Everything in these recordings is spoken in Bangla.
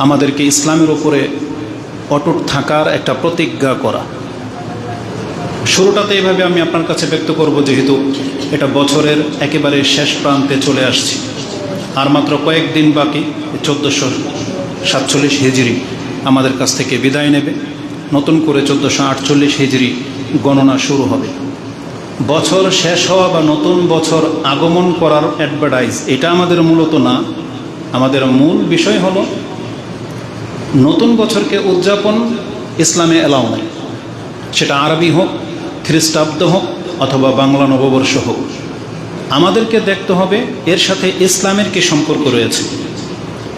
আমাদেরকে ইসলামের উপরে অটুট থাকার একটা প্রতিজ্ঞা করা। শুরুটাতে এভাবে আমি আপনার কাছে ব্যক্ত করব, যেহেতু এটা বছরের একেবারে শেষ প্রান্তে চলে আসছি, আর মাত্র কয়েকদিন বাকি 1447 হিজরি আমাদের কাছ থেকে বিদায় নেবে, নতুন করে 1448 হিজরি গণনা শুরু হবে। বছর শেষ হওয়া বা নতুন বছর আগমন করার অ্যাডভার্টাইজ এটা আমাদের মূলত না। আমাদের মূল বিষয় হলো নতুন বছরকে উদযাপন ইসলামে এলাও নাই, সেটা আরবি হোক, খ্রিস্টাব্দ হোক অথবা বাংলা নববর্ষ হোক। আমাদেরকে দেখতে হবে এর সাথে ইসলামের কি সম্পর্ক রয়েছে।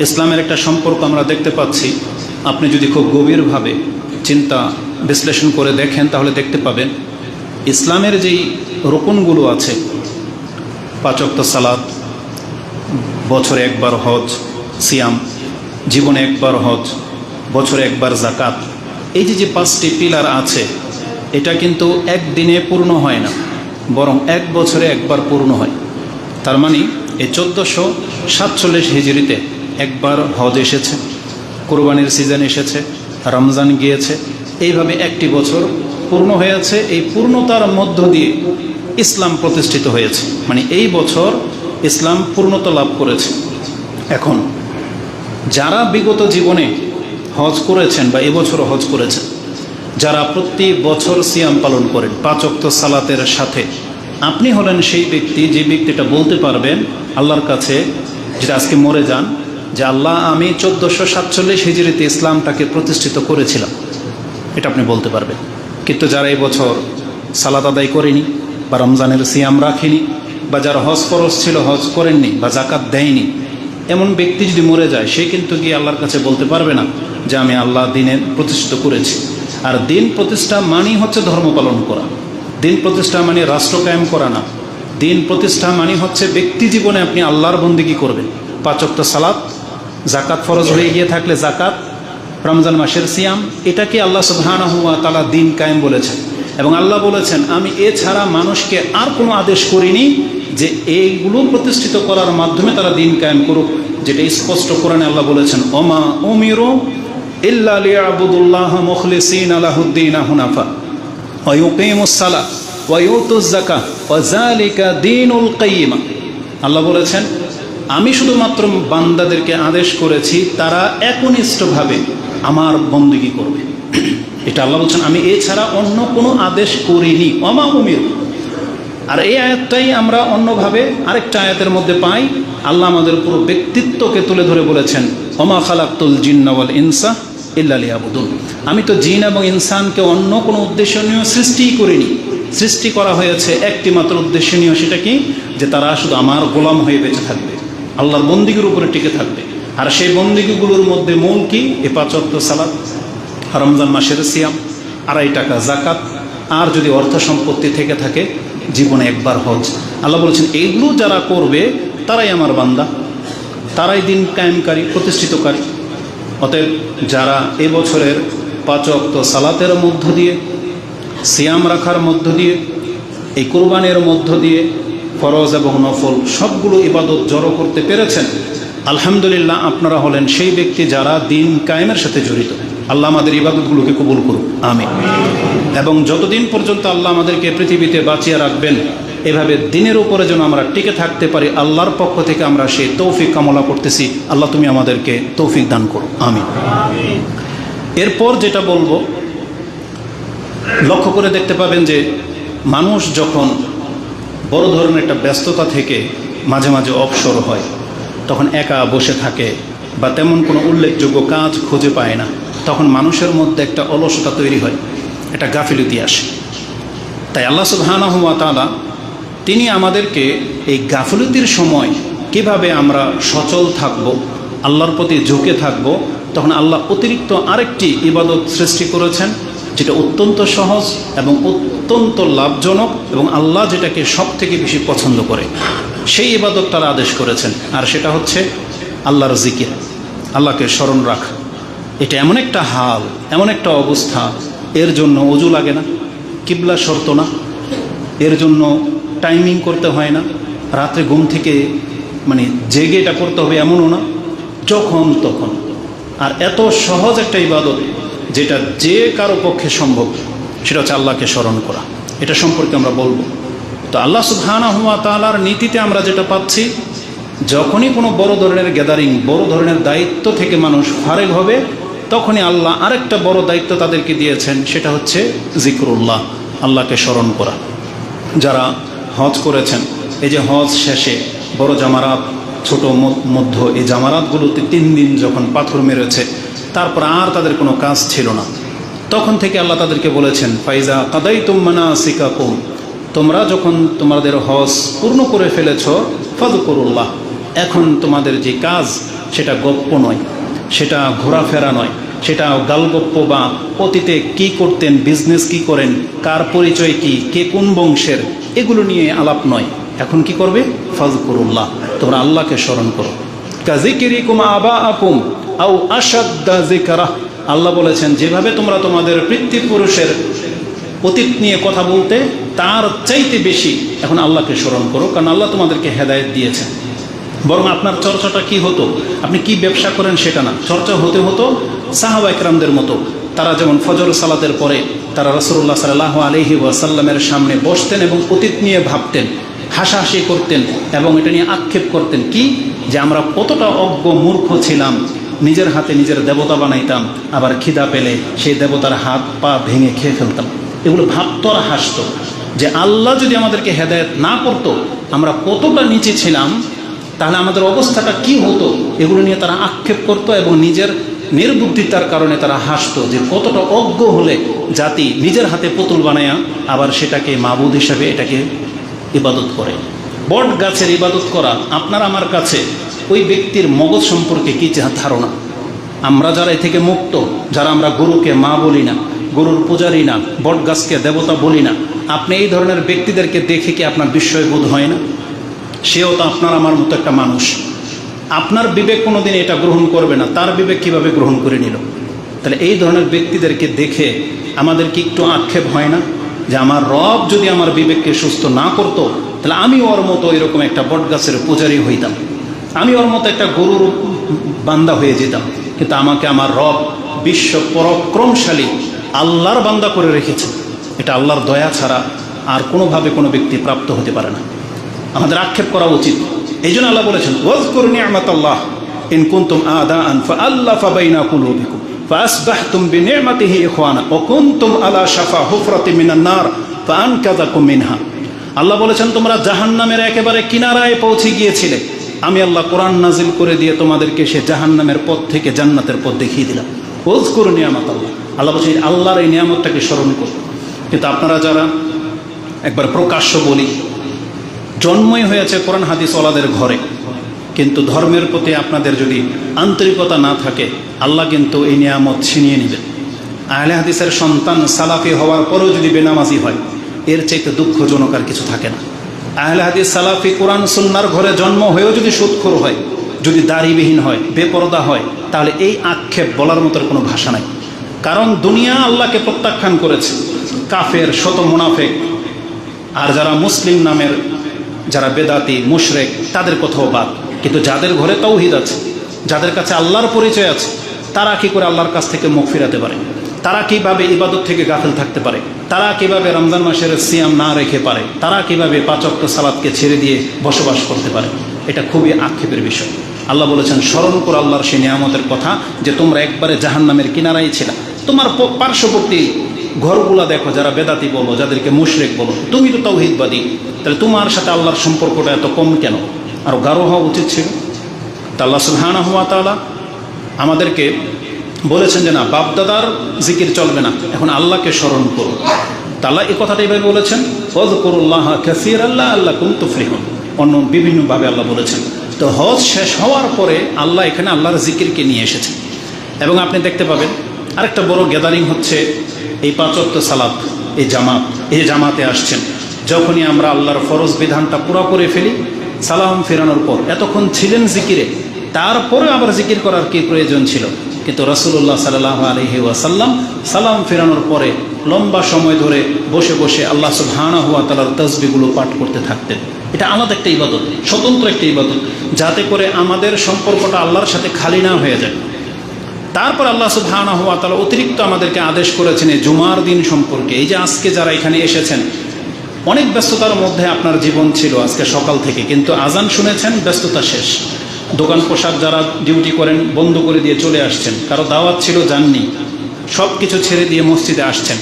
ইসলামের একটা সম্পর্ক আমরা দেখতে পাচ্ছি। আপনি যদি খুব গভীরভাবে চিন্তা বিশ্লেষণ করে দেখেন তাহলে দেখতে পাবেন ইসলামের যেই রোকনগুলো আছে, 5 ওয়াক্ত সালাত, বছরে একবার হজ, সিয়াম, জীবনে একবার হজ, বছরে একবার জাকাত, এই যে 5টি পিলার আছে, এটা কিন্তু একদিনে পূর্ণ হয় না, বরং এক বছরে একবার পূর্ণ হয়। তার মানে এই 1447 হিজরিতে একবার হজ এসেছে, কোরবানির সিজন এসেছে, রমজান গিয়েছে, এইভাবে একটি বছর পূর্ণ হয়েছে। এই পূর্ণতার মধ্য দিয়ে ইসলাম প্রতিষ্ঠিত হয়েছে, মানে এই বছর ইসলাম পূর্ণতা লাভ করেছে। এখন যারা বিগত জীবনে হজ করেছেন বা এবছরও হজ করেছেন, যারা প্রতি বছর সিয়াম পালন করেন 5 ওয়াক্ত সালাতের সাথে, আপনি হলেন সেই ব্যক্তি যে ব্যক্তিটা বলতে পারবেন আল্লাহর কাছে, যেটা আজকে মরে যান, যে আল্লাহ আমি 1447 হিজরিতে ইসলামটাকে প্রতিষ্ঠিত করেছিলাম, এটা আপনি বলতে পারবেন। কিন্তু যারা এই বছর সালাত আদায় করেনি বা রমজানের সিয়াম রাখেনি বা যারা হজ ফরজ ছিল হজ করেননি বা জাকাত দেয়নি, এমন ব্যক্তি যদি মরে যায়, সে কিন্তু গিয়ে আল্লাহর কাছে বলতে পারবে না যে আমি আল্লাহ দিনের প্রতিষ্ঠিত করেছি। আর দিন প্রতিষ্ঠা মানেই হচ্ছে ধর্ম পালন করা, দিন প্রতিষ্ঠা মানে রাষ্ট্র কায়েম করা না। দিন প্রতিষ্ঠা মানে হচ্ছে ব্যক্তি জীবনে আপনি আল্লাহর বন্দেগী করবেন। 5 ওয়াক্ত সালাত, জাকাত ফরজ হয়ে গিয়ে থাকলে জাকাত, রমজান মাসের সিয়াম, এটাকে আল্লাহ সুবহানাহু ওয়া তাআলা দিন কায়েম বলেছেন। এবং আল্লাহ বলেছেন আমি এছাড়া মানুষকে আর কোনো আদেশ করিনি যে এইগুলো প্রতিষ্ঠিত করার মাধ্যমে তারা দিন কায়েম করুক, যেটা স্পষ্ট কোরআনে আল্লাহ বলেছেন ওমা উমিরু ইল্লা লিয়াবুদুল্লাহ মুখলিসিনা লাহুদ্দিন হুনাফা ওয়া ইউকিমুস সালাহ ওয়া ইউতুজ যাকাত ওয়া যালিকা দীনুল কাইয়্যিমা। আল্লাহ বলেছেন আমি শুধুমাত্র বান্দাদেরকে আদেশ করেছি তারা একনিষ্ঠভাবে আমার বন্দেগী করবে। এটা আল্লাহ বলছেন, আমি এছাড়া অন্য কোনো আদেশ করিনি। ওমা উমিরু। আর এই আয়াতটাই আমরা অন্যভাবে আরেকটা আয়াতের মধ্যে পাই। আল্লাহ আমাদের পুরো ব্যক্তিত্বকে তুলে ধরে বলেছেন ওমা খালাকতুল জিন্না ওয়াল ইনসা ইল্লা লিয়াবুদুন। আমি তো জিন এবং ইনসানকে অন্য কোনো উদ্দেশ্য নিয়ে সৃষ্টিই করিনি। সৃষ্টি করা হয়েছে একটি মাত্র উদ্দেশ্য নিয়ে, সেটা কি, যে তারা শুধু আমার গোলাম হয়ে বেঁচে থাকবে, আল্লাহর বন্দিগির উপরে টিকে থাকবে। আর সেই বন্দিগিগুলোর মধ্যে মূল কি, এই 5 ওয়াক্ত সালাত, রমজান মাসের সিয়াম, 2.5 টাকা জাকাত, আর যদি অর্থ সম্পত্তি থেকে থাকে জীবনে একবার হজ। আল্লাহ বলেছেন এইগুলো যারা করবে তারাই আমার বান্দা, তারাই দিন কায়েমকারী, প্রতিষ্ঠিতকারী। অতএব যারা এবছরের 5 ওয়াক্ত সালাতের মধ্য দিয়ে, সিয়াম রাখার মধ্য দিয়ে, এই কোরবানের মধ্য দিয়ে ফরজ এবং নফল সবগুলো ইবাদত জড়ো করতে পেরেছেন, আলহামদুলিল্লাহ আপনারা হলেন সেই ব্যক্তি যারা দিন কায়েমের সাথে জড়িত। আল্লাহ আমাদের ইবাদতগুলোকে কবুল করুন, আমিন। এবং যতদিন পর্যন্ত আল্লাহ আমাদেরকে পৃথিবীতে বাঁচিয়ে রাখবেন, এভাবে দিনের উপরে যেন আমরা টিকে থাকতে পারি, আল্লাহর পক্ষ থেকে আমরা সেই তৌফিক কামনা করতেছি। আল্লাহ তুমি আমাদেরকে তৌফিক দান করো, আমিন। এরপর যেটা বলবো, লক্ষ্য করে দেখতে পাবেন যে মানুষ যখন বড় ধরনের একটা ব্যস্ততা থেকে মাঝে মাঝে অবসর হয়, তখন একা বসে থাকে বা তেমন কোনো উল্লেখযোগ্য কাজ খুঁজে পায় না, তখন মানুষের মধ্যে একটা অলসতা তৈরি হয়, একটা গাফিলতি আসে। তাই আল্লাহ সুবহানাহু ওয়া তাআলা তিনি আমাদেরকে এই গাফিলতির সময় কিভাবে আমরা সচল থাকব, আল্লাহর প্রতি ঝুঁকে থাকব, তখন আল্লাহ অতিরিক্ত আরেকটি ইবাদত সৃষ্টি করেছেন, যেটা অত্যন্ত সহজ এবং অত্যন্ত লাভজনক এবং আল্লাহ যেটাকে সব থেকে বেশি পছন্দ করে সেই ইবাদত তারা আদেশ করেছেন। আর সেটা হচ্ছে আল্লাহর জিকির, আল্লাহকে স্মরণ রাখা। এটা এমন একটা হাল, এমন একটা অবস্থা, এর জন্য ওযু লাগে না, কিবলা শর্ত না, এর জন্য টাইমিং করতে হয় না, রাত্রে ঘুম থেকে জেগে এটা করতে হবে এমনও না, যখন তখন আর এত সহজ একটা ইবাদত যেটা যে কারো পক্ষে সম্ভব, সেটা হচ্ছে আল্লাহকে স্মরণ করা। এটা সম্পর্কে আমরা বলবো। তো আল্লাহ সুবহানাহু ওয়া তাআলার নীতিতে আমরা যেটা পাচ্ছি, যখনই কোনো বড় ধরনের গ্যাদারিং, বড় ধরনের দায়িত্ব থেকে মানুষ ফারেগ হবে, তখনই আল্লাহ আরেকটা বড় দায়িত্ব তাদেরকে দিয়েছেন, সেটা হচ্ছে জিকরুল্লাহ, আল্লাহকে স্মরণ করা। যারা হজ করেছেন, এই যে হজ শেষে বড় জামারাত, ছোট মধ্য, এই জামারাতগুলোতে 3 দিন যখন পাথর মেরেছে, তারপর আর তাদের কোনো কাজ ছিল না, তখন থেকে আল্লাহ তাদেরকে বলেছেন, ফাইজা কাদাইতুম মানাসিকাকুম, তোমরা যখন তোমাদের হজ পূর্ণ করে ফেলেছ, ফাযকুরুল্লাহ, এখন তোমাদের যে কাজ সেটা গপ্প নয়, সেটা ঘোরাফেরা নয়, সেটা গালগপ্প বা অতীতে কি করতেন, বিজনেস কি করেন, কার পরিচয় কি, কে কোন বংশের, এগুলো নিয়ে আলাপ নয়। এখন কি করবে? ফাযকুরুল্লাহ, তোমরা আল্লাহকে স্মরণ করো। কাযিকরিকুম আবাআকুম আও আশাদ্দা যিকরা, আল্লাহ বলেছেন যেভাবে তোমরা তোমাদের পিতৃপুরুষের অতীত নিয়ে কথা বলতে, তার চাইতে বেশি এখন আল্লাহকে স্মরণ করো, কারণ আল্লাহ তোমাদেরকে হেদায়েত দিয়েছেন। বরং আপনার চর্চাটা কি হতো, আপনি কি ব্যবসা করেন সেটা না, চর্চা হতে হতো সাহাবা ইকরামদের মতো। তারা যেমন ফজর সালাতের পরে তারা রাসূলুল্লাহ সাল্লাল্লাহু আলাইহি ওয়াসাল্লামের সামনে বসতেন এবং অতীত নিয়ে ভাবতেন, হাসাহাসি করতেন এবং এটা নিয়ে আক্ষেপ করতেন, কি যে আমরা কতটা অজ্ঞ মূর্খ ছিলাম, নিজের হাতে নিজের দেবতা বানাইতাম, আবার খিদা পেলে সেই দেবতার হাত পা ভেঙে খেয়ে ফেলতাম। এগুলো ভাবতো আর হাসতো যে আল্লাহ যদি আমাদেরকে হেদায়েত না করতো, আমরা কতটা নিচে ছিলাম, তাহলে আমাদের অবস্থাটা কি হতো, এগুলো নিয়ে তারা আক্ষেপ করত এবং নিজের নির্বুদ্ধিতার কারণে তারা হাসতো যে কতটা অজ্ঞ হলে জাতি নিজের হাতে পুতুল বানায়া আবার সেটাকে মাবুদ হিসাবে এটাকে ইবাদত করে। বট গাছের ইবাদত করা আপনার আমার কাছে ওই ব্যক্তির মগজ সম্পর্কে কী ধারণা? আমরা যারা এ থেকে মুক্ত, যারা আমরা গরুকে মা বলি না, গরুর পূজারি না, বট গাছকে দেবতা বলি না, আপনি এই ধরনের ব্যক্তিদেরকে দেখে কি আপনার বিস্ময় বোধ হয় না? সেও তো আপনার আমার মতো একটা মানুষ। আপনার বিবেক কোনোদিন এটা গ্রহণ করবে না, তার বিবেক কিভাবে গ্রহণ করে নিল? তাহলে এই ধরনের ব্যক্তিদেরকে দেখে আমাদের কি একটু আক্ষেপ হয় না যে আমার রব যদি আমার বিবেককে সুস্থ না করতো, তাহলে আমি ওর মতো এরকম একটা বট গাছের পূজারি হইতাম, আমি ওর মতো একটা গরুর বান্দা হয়ে যেতাম। কিন্তু আমাকে আমার রব বিশ্ব পরাক্রমশালী আল্লাহর বান্দা করে রেখেছে। এটা আল্লাহর দয়া ছাড়া আর কোনোভাবে কোনো ব্যক্তি প্রাপ্ত হতে পারে না। আমাদের আক্ষেপ করা উচিত। এই জন্য আল্লাহ বলেছেন, ওয়াজকুরু নি'মাতাল্লাহ ইন কুনতুম আদাআন ফাআল্লাফা বাইনা কুলুবিকুম ফাআসবাহতুম বিনি'মাতিহি ইখওয়ানা ওয়া কুনতুম আলা শাফা হুফরাতিন মিনান নার ফাআনকাযাকুম মিনহা। আল্লাহ বলেছেন, তোমরা জাহান্নামের একেবারে কিনারায় পৌঁছে গিয়েছিলে, আমি আল্লাহ কোরআন নাজিল করে দিয়ে তোমাদেরকে সে জাহান্নামের পথ থেকে জান্নাতের পথ দেখিয়ে দিলাম। ওয়াজকুরু নি'মাতাল্লাহ, আল্লাহ বলছেন আল্লাহর এই নিয়ামতটাকে স্মরণ করো। কিন্তু আপনারা যারা একবার প্রকাশ্য বলি, জন্মই হয়েছে কোরআন হাদিস ওয়ালাদের ঘরে, কিন্তু ধর্মের প্রতি আপনাদের যদি আন্তরিকতা না থাকে, আল্লাহ কিন্তু এই নিয়ামত ছিনিয়ে নেবেন। আহলে হাদিসের সন্তান সালাফি হওয়ার পরেও যদি বেনামাজি হয়, এর চাইতে দুঃখজনক আর কিছু থাকে না। আহলে হাদিস সালাফি কোরআন সুন্নাহর ঘরে জন্ম হয়েও যদি সুদখোর হয়, যদি দাড়িবিহীন হয়, বেপরদা হয়, তাহলে এই আক্ষেপ বলার মতো কোনো ভাষা নাই। কারণ দুনিয়া আল্লাহকে প্রত্যাখ্যান করেছে, কাফের, শত মুনাফেক, আর যারা মুসলিম নামের যারা বেদাতি মুশরিক, তাদের কথাও বাদ। কিন্তু যাদের ঘরে তাওহীদ আছে, যাদের কাছে আল্লাহর পরিচয় আছে, তারা কি করে আল্লাহর কাছ থেকে মুখ ফিরাতে পারে? তারা কিভাবে ইবাদত থেকে গাফিল থাকতে পারে? তারা কিভাবে রমজান মাসের সিয়াম না রেখে পারে? তারা কিভাবে 5 ওয়াক্ত সালাতকে ছেড়ে দিয়ে বসবাস করতে পারে? এটা খুবই আক্ষেপের বিষয়। আল্লাহ বলেছেন, স্মরণ করো আল্লাহর সেই নিয়ামতের কথা যে তোমরা একবারে জাহান্নামের কিনারায় ছিলা। তোমার পার্শ্ববর্তী ঘরগুলা দেখো, যারা বেদাতি বলো, যাদেরকে মুশরিক বলো, তুমি তো তাওহীদবাদী, তাহলে তোমার সাথে আল্লাহর সম্পর্কটা এত কম কেন? আরও গাঢ় হওয়া উচিত ছিল। তা আল্লাহ সুবহানাহু ওয়া তাআলা আমাদেরকে বলেছেন যে না, বাপদাদার জিকির চলবে না, এখন আল্লাহকে স্মরণ করো। তা আল্লাহ এই কথাটা এইভাবে বলেছেন, ওয়াযকুরুল্লাহা কাসীরান লাআল্লাকুম তুফলিহুন। অন্য বিভিন্নভাবে আল্লাহ বলেছেন। তো হজ শেষ হওয়ার পরে আল্লাহ এখানে আল্লাহর জিকিরকে নিয়ে এসেছেন। এবং আপনি দেখতে পাবেন আরেকটা বড় গ্যাদারিং হচ্ছে এই 5 ওয়াক্ত সালাত, এই জামাত। এই জামাতে আসছেন, যখনই আমরা আল্লাহর ফরজ বিধানটা পুরো করে ফেলি, সালাম ফেরানোর পর এতক্ষণ ছিলেন জিকিরে, তারপরে আবার জিকির করার কি প্রয়োজন ছিল? কিন্তু রাসূলুল্লাহ সাল্লাল্লাহু আলাইহি ওয়াসাল্লাম সালাম ফেরানোর পরে লম্বা সময় ধরে বসে বসে আল্লাহ সুবহানাহু ওয়া তাআলার তাসবিহগুলো পাঠ করতে থাকতেন। এটা আলাদা একটা ইবাদত, স্বতন্ত্র একটা ইবাদত, যাতে করে আমাদের সম্পর্কটা আল্লাহর সাথে খালি না হয়ে যায়। তারপর আল্লাহ সুবহানাহু ওয়া তাআলা অতিরিক্ত আমাদেরকে আদেশ করেছেন এই জুমার দিন সম্পর্কে। এই যে আজকে যারা এখানে এসেছেন, অনেক ব্যস্ততার মধ্যে আপনার জীবন ছিল আজকে সকাল থেকে, কিন্তু আজান শুনেছেন, ব্যস্ততা শেষ। দোকান পোশাক যারা ডিউটি করেন বন্ধ করে দিয়ে চলে আসছেন, কারো দাওয়াত ছিল যাননি, সব কিছু ছেড়ে দিয়ে মসজিদে আসছেন।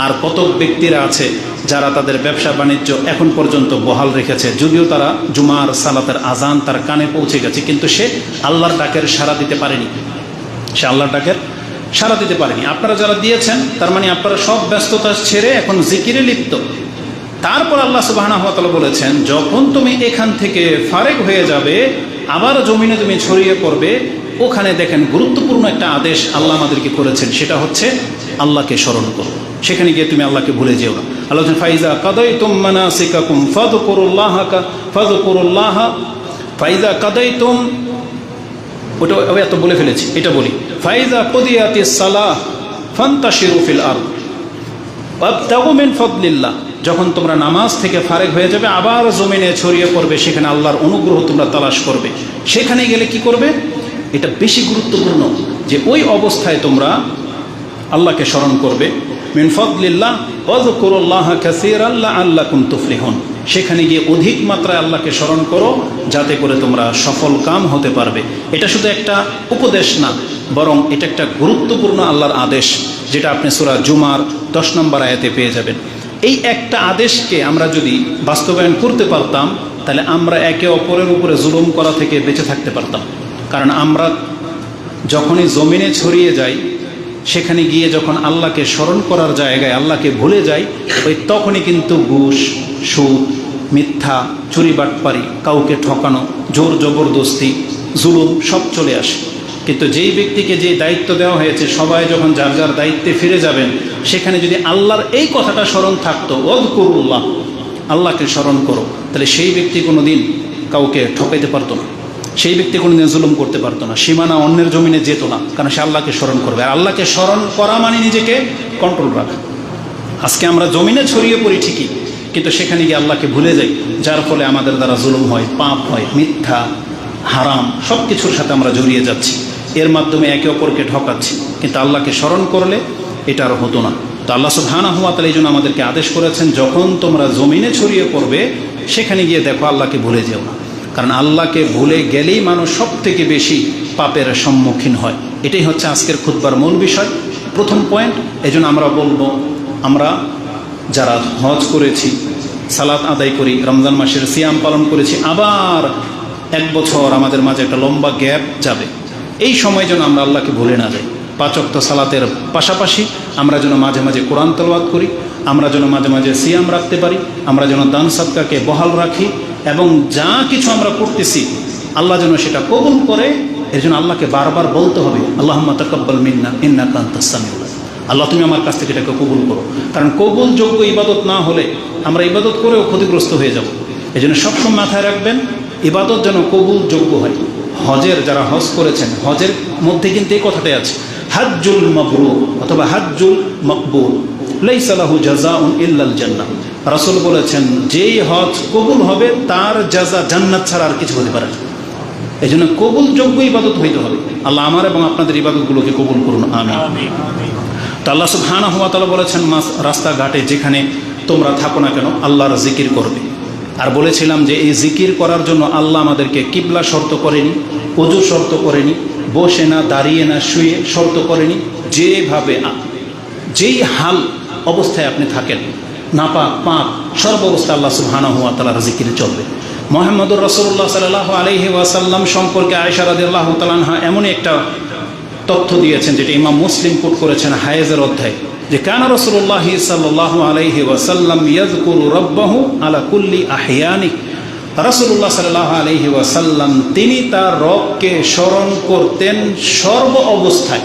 আর কত ব্যক্তিরা আছে যারা তাদের ব্যবসা বাণিজ্য এখন পর্যন্ত বহাল রেখেছে, যদিও তারা জুমার সালাতের আজান তার কানে পৌঁছে গেছে, কিন্তু সে আল্লাহর ডাকের সাড়া দিতে পারেনি, সে আল্লাহর ডাকের সাড়া দিতে পারেনি। আপনারা যারা দিয়েছেন তার মানে আপনারা সব ব্যস্ততা ছেড়ে এখন জিকিরে লিপ্ত। তারপর আল্লাহ সুবহানাহু ওয়া তাআলা বলেছেন, যখন তুমি এখান থেকে ফারেক হয়ে যাবে, আবার জমিনে তুমি ছড়িয়ে পড়বে, ওখানে দেখেন গুরুত্বপূর্ণ একটা আদেশ আল্লাহ আমাদেরকে করেছেন, সেটা হচ্ছে আল্লাহকে স্মরণ করো। সেখানে গিয়ে তুমি আল্লাহকে ভুলে যেও না। আল্লাহ ফাইজা কাদাইতুম মানাসিকাকুম ফাযকুরুল্লাহ ফাইজা কাদাইতুম, ওটা এত বলে ফেলেছি, এটা বলি, ফাইজা কুদিয়াতিস সালাহ ফান্তাশিরু ফিল আরদ ওয়াবতাগু মিন ফাদলিল্লাহ। যখন তোমরা নামাজ থেকে ফারেক হয়ে যাবে, আবার জমিনে ছড়িয়ে পড়বে, সেখানে আল্লাহর অনুগ্রহ তোমরা তালাশ করবে। সেখানে গেলে কি করবে? এটা বেশি গুরুত্বপূর্ণ যে ওই অবস্থায় তোমরা আল্লাহকে স্মরণ করবে। মিন ফাদলিল্লাহ ওয়াযকুরুল্লাহ কাসীরান লাআল্লাকুম তুফলিহুন। সেখানে গিয়ে অধিক মাত্রায় আল্লাহকে স্মরণ করো, যাতে করে তোমরা সফল কাম হতে পারবে। এটা শুধু একটা উপদেশ না, বরং এটা একটা গুরুত্বপূর্ণ আল্লাহর আদেশ, যেটা আপনি সূরা জুমার 10 নম্বর আয়াতে পেয়ে যাবেন। এই একটা আদেশকে আমরা যদি বাস্তবায়ন করতে পারতাম, তাহলে আমরা একে অপরের উপরে জুলুম করা থেকে বেঁচে থাকতে পারতাম। কারণ আমরা যখনই জমিনে ছড়িয়ে যাই, সেখানে গিয়ে যখন আল্লাহকে স্মরণ করার জায়গায় আল্লাহকে ভুলে যাই, ওই তখনই কিন্তু ঘুষ, সুদ, মিথ্যা, চুরি বাটপারি, কাউকে ঠকানো, জোর জবরদস্তি, জুলুম সব চলে আসে। কিন্তু যেই ব্যক্তিকে যে দায়িত্ব দেওয়া হয়েছে, সবাই যখন যার যার দায়িত্বে ফিরে যাবেন, সেখানে যদি আল্লাহর এই কথাটা স্মরণ থাকতো, ওয়াযকুরুল্লাহ, আল্লাহকে স্মরণ করো, তাহলে সেই ব্যক্তি কোনো দিন কাউকে ঠকাইতে পারতো না, সেই ব্যক্তি কোনো দিন জুলুম করতে পারতো না, সীমানা অন্যের জমিনে যেত না, কারণ সে আল্লাহকে স্মরণ করবে। আর আল্লাহকে স্মরণ করা মানে নিজেকে কন্ট্রোল রাখা। আজকে আমরা জমিনে ছড়িয়ে পড়ি ঠিকই, কিন্তু সেখানে গিয়ে আল্লাহকে ভুলে যাই, যার ফলে আমাদের দ্বারা জুলুম হয়, পাপ হয়, মিথ্যা, হারাম সব কিছুর সাথে আমরা জড়িয়ে যাচ্ছি। এর মাধ্যমে একে অপরকে ঠকাচ্ছি, কিন্তু আল্লাহকে স্মরণ করলে এটা আর হতো না। তো আল্লাহ সুবহানাহু ওয়া তাআলা এই জন্য আমাদেরকে আদেশ করেছেন, যখন তোমরা জমিনে ছড়িয়ে পড়বে, সেখানে গিয়ে দেখো আল্লাহকে ভুলে যেও না। কারণ আল্লাহকে ভুলে গেলেই মানুষ সব থেকে বেশি পাপের সম্মুখীন হয়। এটাই হচ্ছে আজকের খুতবার মূল বিষয়, প্রথম পয়েন্ট। এই জন্য আমরা বলবো, আমরা যারা হজ করেছি, সালাত আদায় করি, রমজান মাসের সিয়াম পালন করেছি, আবার 1 বছর আমাদের মাঝে একটা লম্বা গ্যাপ যাবে, এই সময় যেন আমরা আল্লাহকে ভুলে না যাই। 5 ওয়াক্ত সালাতের পাশাপাশি আমরা যেন মাঝে মাঝে কোরআন তেলাওয়াত করি, আমরা যেন মাঝে মাঝে সিয়াম রাখতে পারি, আমরা যেন দান সাদকাকে বহাল রাখি, এবং যা কিছু আমরা করতেছি আল্লাহ যেন সেটা কবুল করে। এর জন্য আল্লাহকে বারবার বলতে হবে, আল্লাহুম্মা তাকাব্বাল মিন্না ইন্নাকা আনতাস সামিউল আলিম। আল্লাহ তুমি আমার কাছ থেকে এটাকে কবুল করো। কারণ কবুলযোগ্য ইবাদত না হলে আমরা ইবাদত করেও ক্ষতিগ্রস্ত হয়ে যাব। এই জন্য সবসময় মাথায় রাখবেন, ইবাদত যেন কবুলযোগ্য হয়। হজের যারা হজ করেছেন, হজের মধ্যে কিন্তু এই কথাটাই আছে, হাজ্জুল মাবরুর অথবা হাজ্জুল মকবুল লাইসা লাহু জাযাউন ইল্লাল জান্নাহ। রাসূল বলেছেন, যেই হজ কবুল হবে তার জাযা জান্নাত ছাড়া আর কিছু হতে পারে না। এই জন্য কবুলযোগ্য ইবাদত হইতে হবে। আল্লাহ আমার এবং আপনাদের ইবাদতগুলোকে কবুল করুন, আমিন। তো আল্লাহ সুবহানাহু ওয়া তাআলা বলেছেন, রাস্তাঘাটে যেখানে তোমরা থাকো না কেন আল্লাহর জিকির করবে। আর বলেছিলাম যে এই জিকির করার জন্য আল্লাহ আমাদেরকে কিবলা শর্ত করেনি, ওযু শর্ত করেনি, বসে না দাঁড়িয়ে না শুয়ে শর্ত করেনি। যেভাবে যেই হাল অবস্থায় আপনি থাকেন, নাপাক পাক সর্বাবস্থা আল্লাহ সুবহানাহু ওয়া তাআলার জিকিরে চলবে। মুহাম্মদুর রাসূলুল্লাহ সাল্লাল্লাহু আলাইহি ওয়াসাল্লাম সম্পর্কে আয়েশা রাদিয়াল্লাহু তাআলা আনহা এমনই একটা তথ্য দিয়েছেন, যেটা ইমাম মুসলিম কোট করেছেন হায়েজের অধ্যায়, যে কানা রাসূলুল্লাহ সাল্লাল্লাহু আলাইহি ওয়াসাল্লাম ইয়াযকুরু রাব্বাহু আলা কুল্লি আহইয়ানি। রাসূলুল্লাহ সাল্লাল্লাহু আলাইহি ওয়াসাল্লাম তিনি তার রবকে স্মরণ করতেন সর্ব অবস্থায়,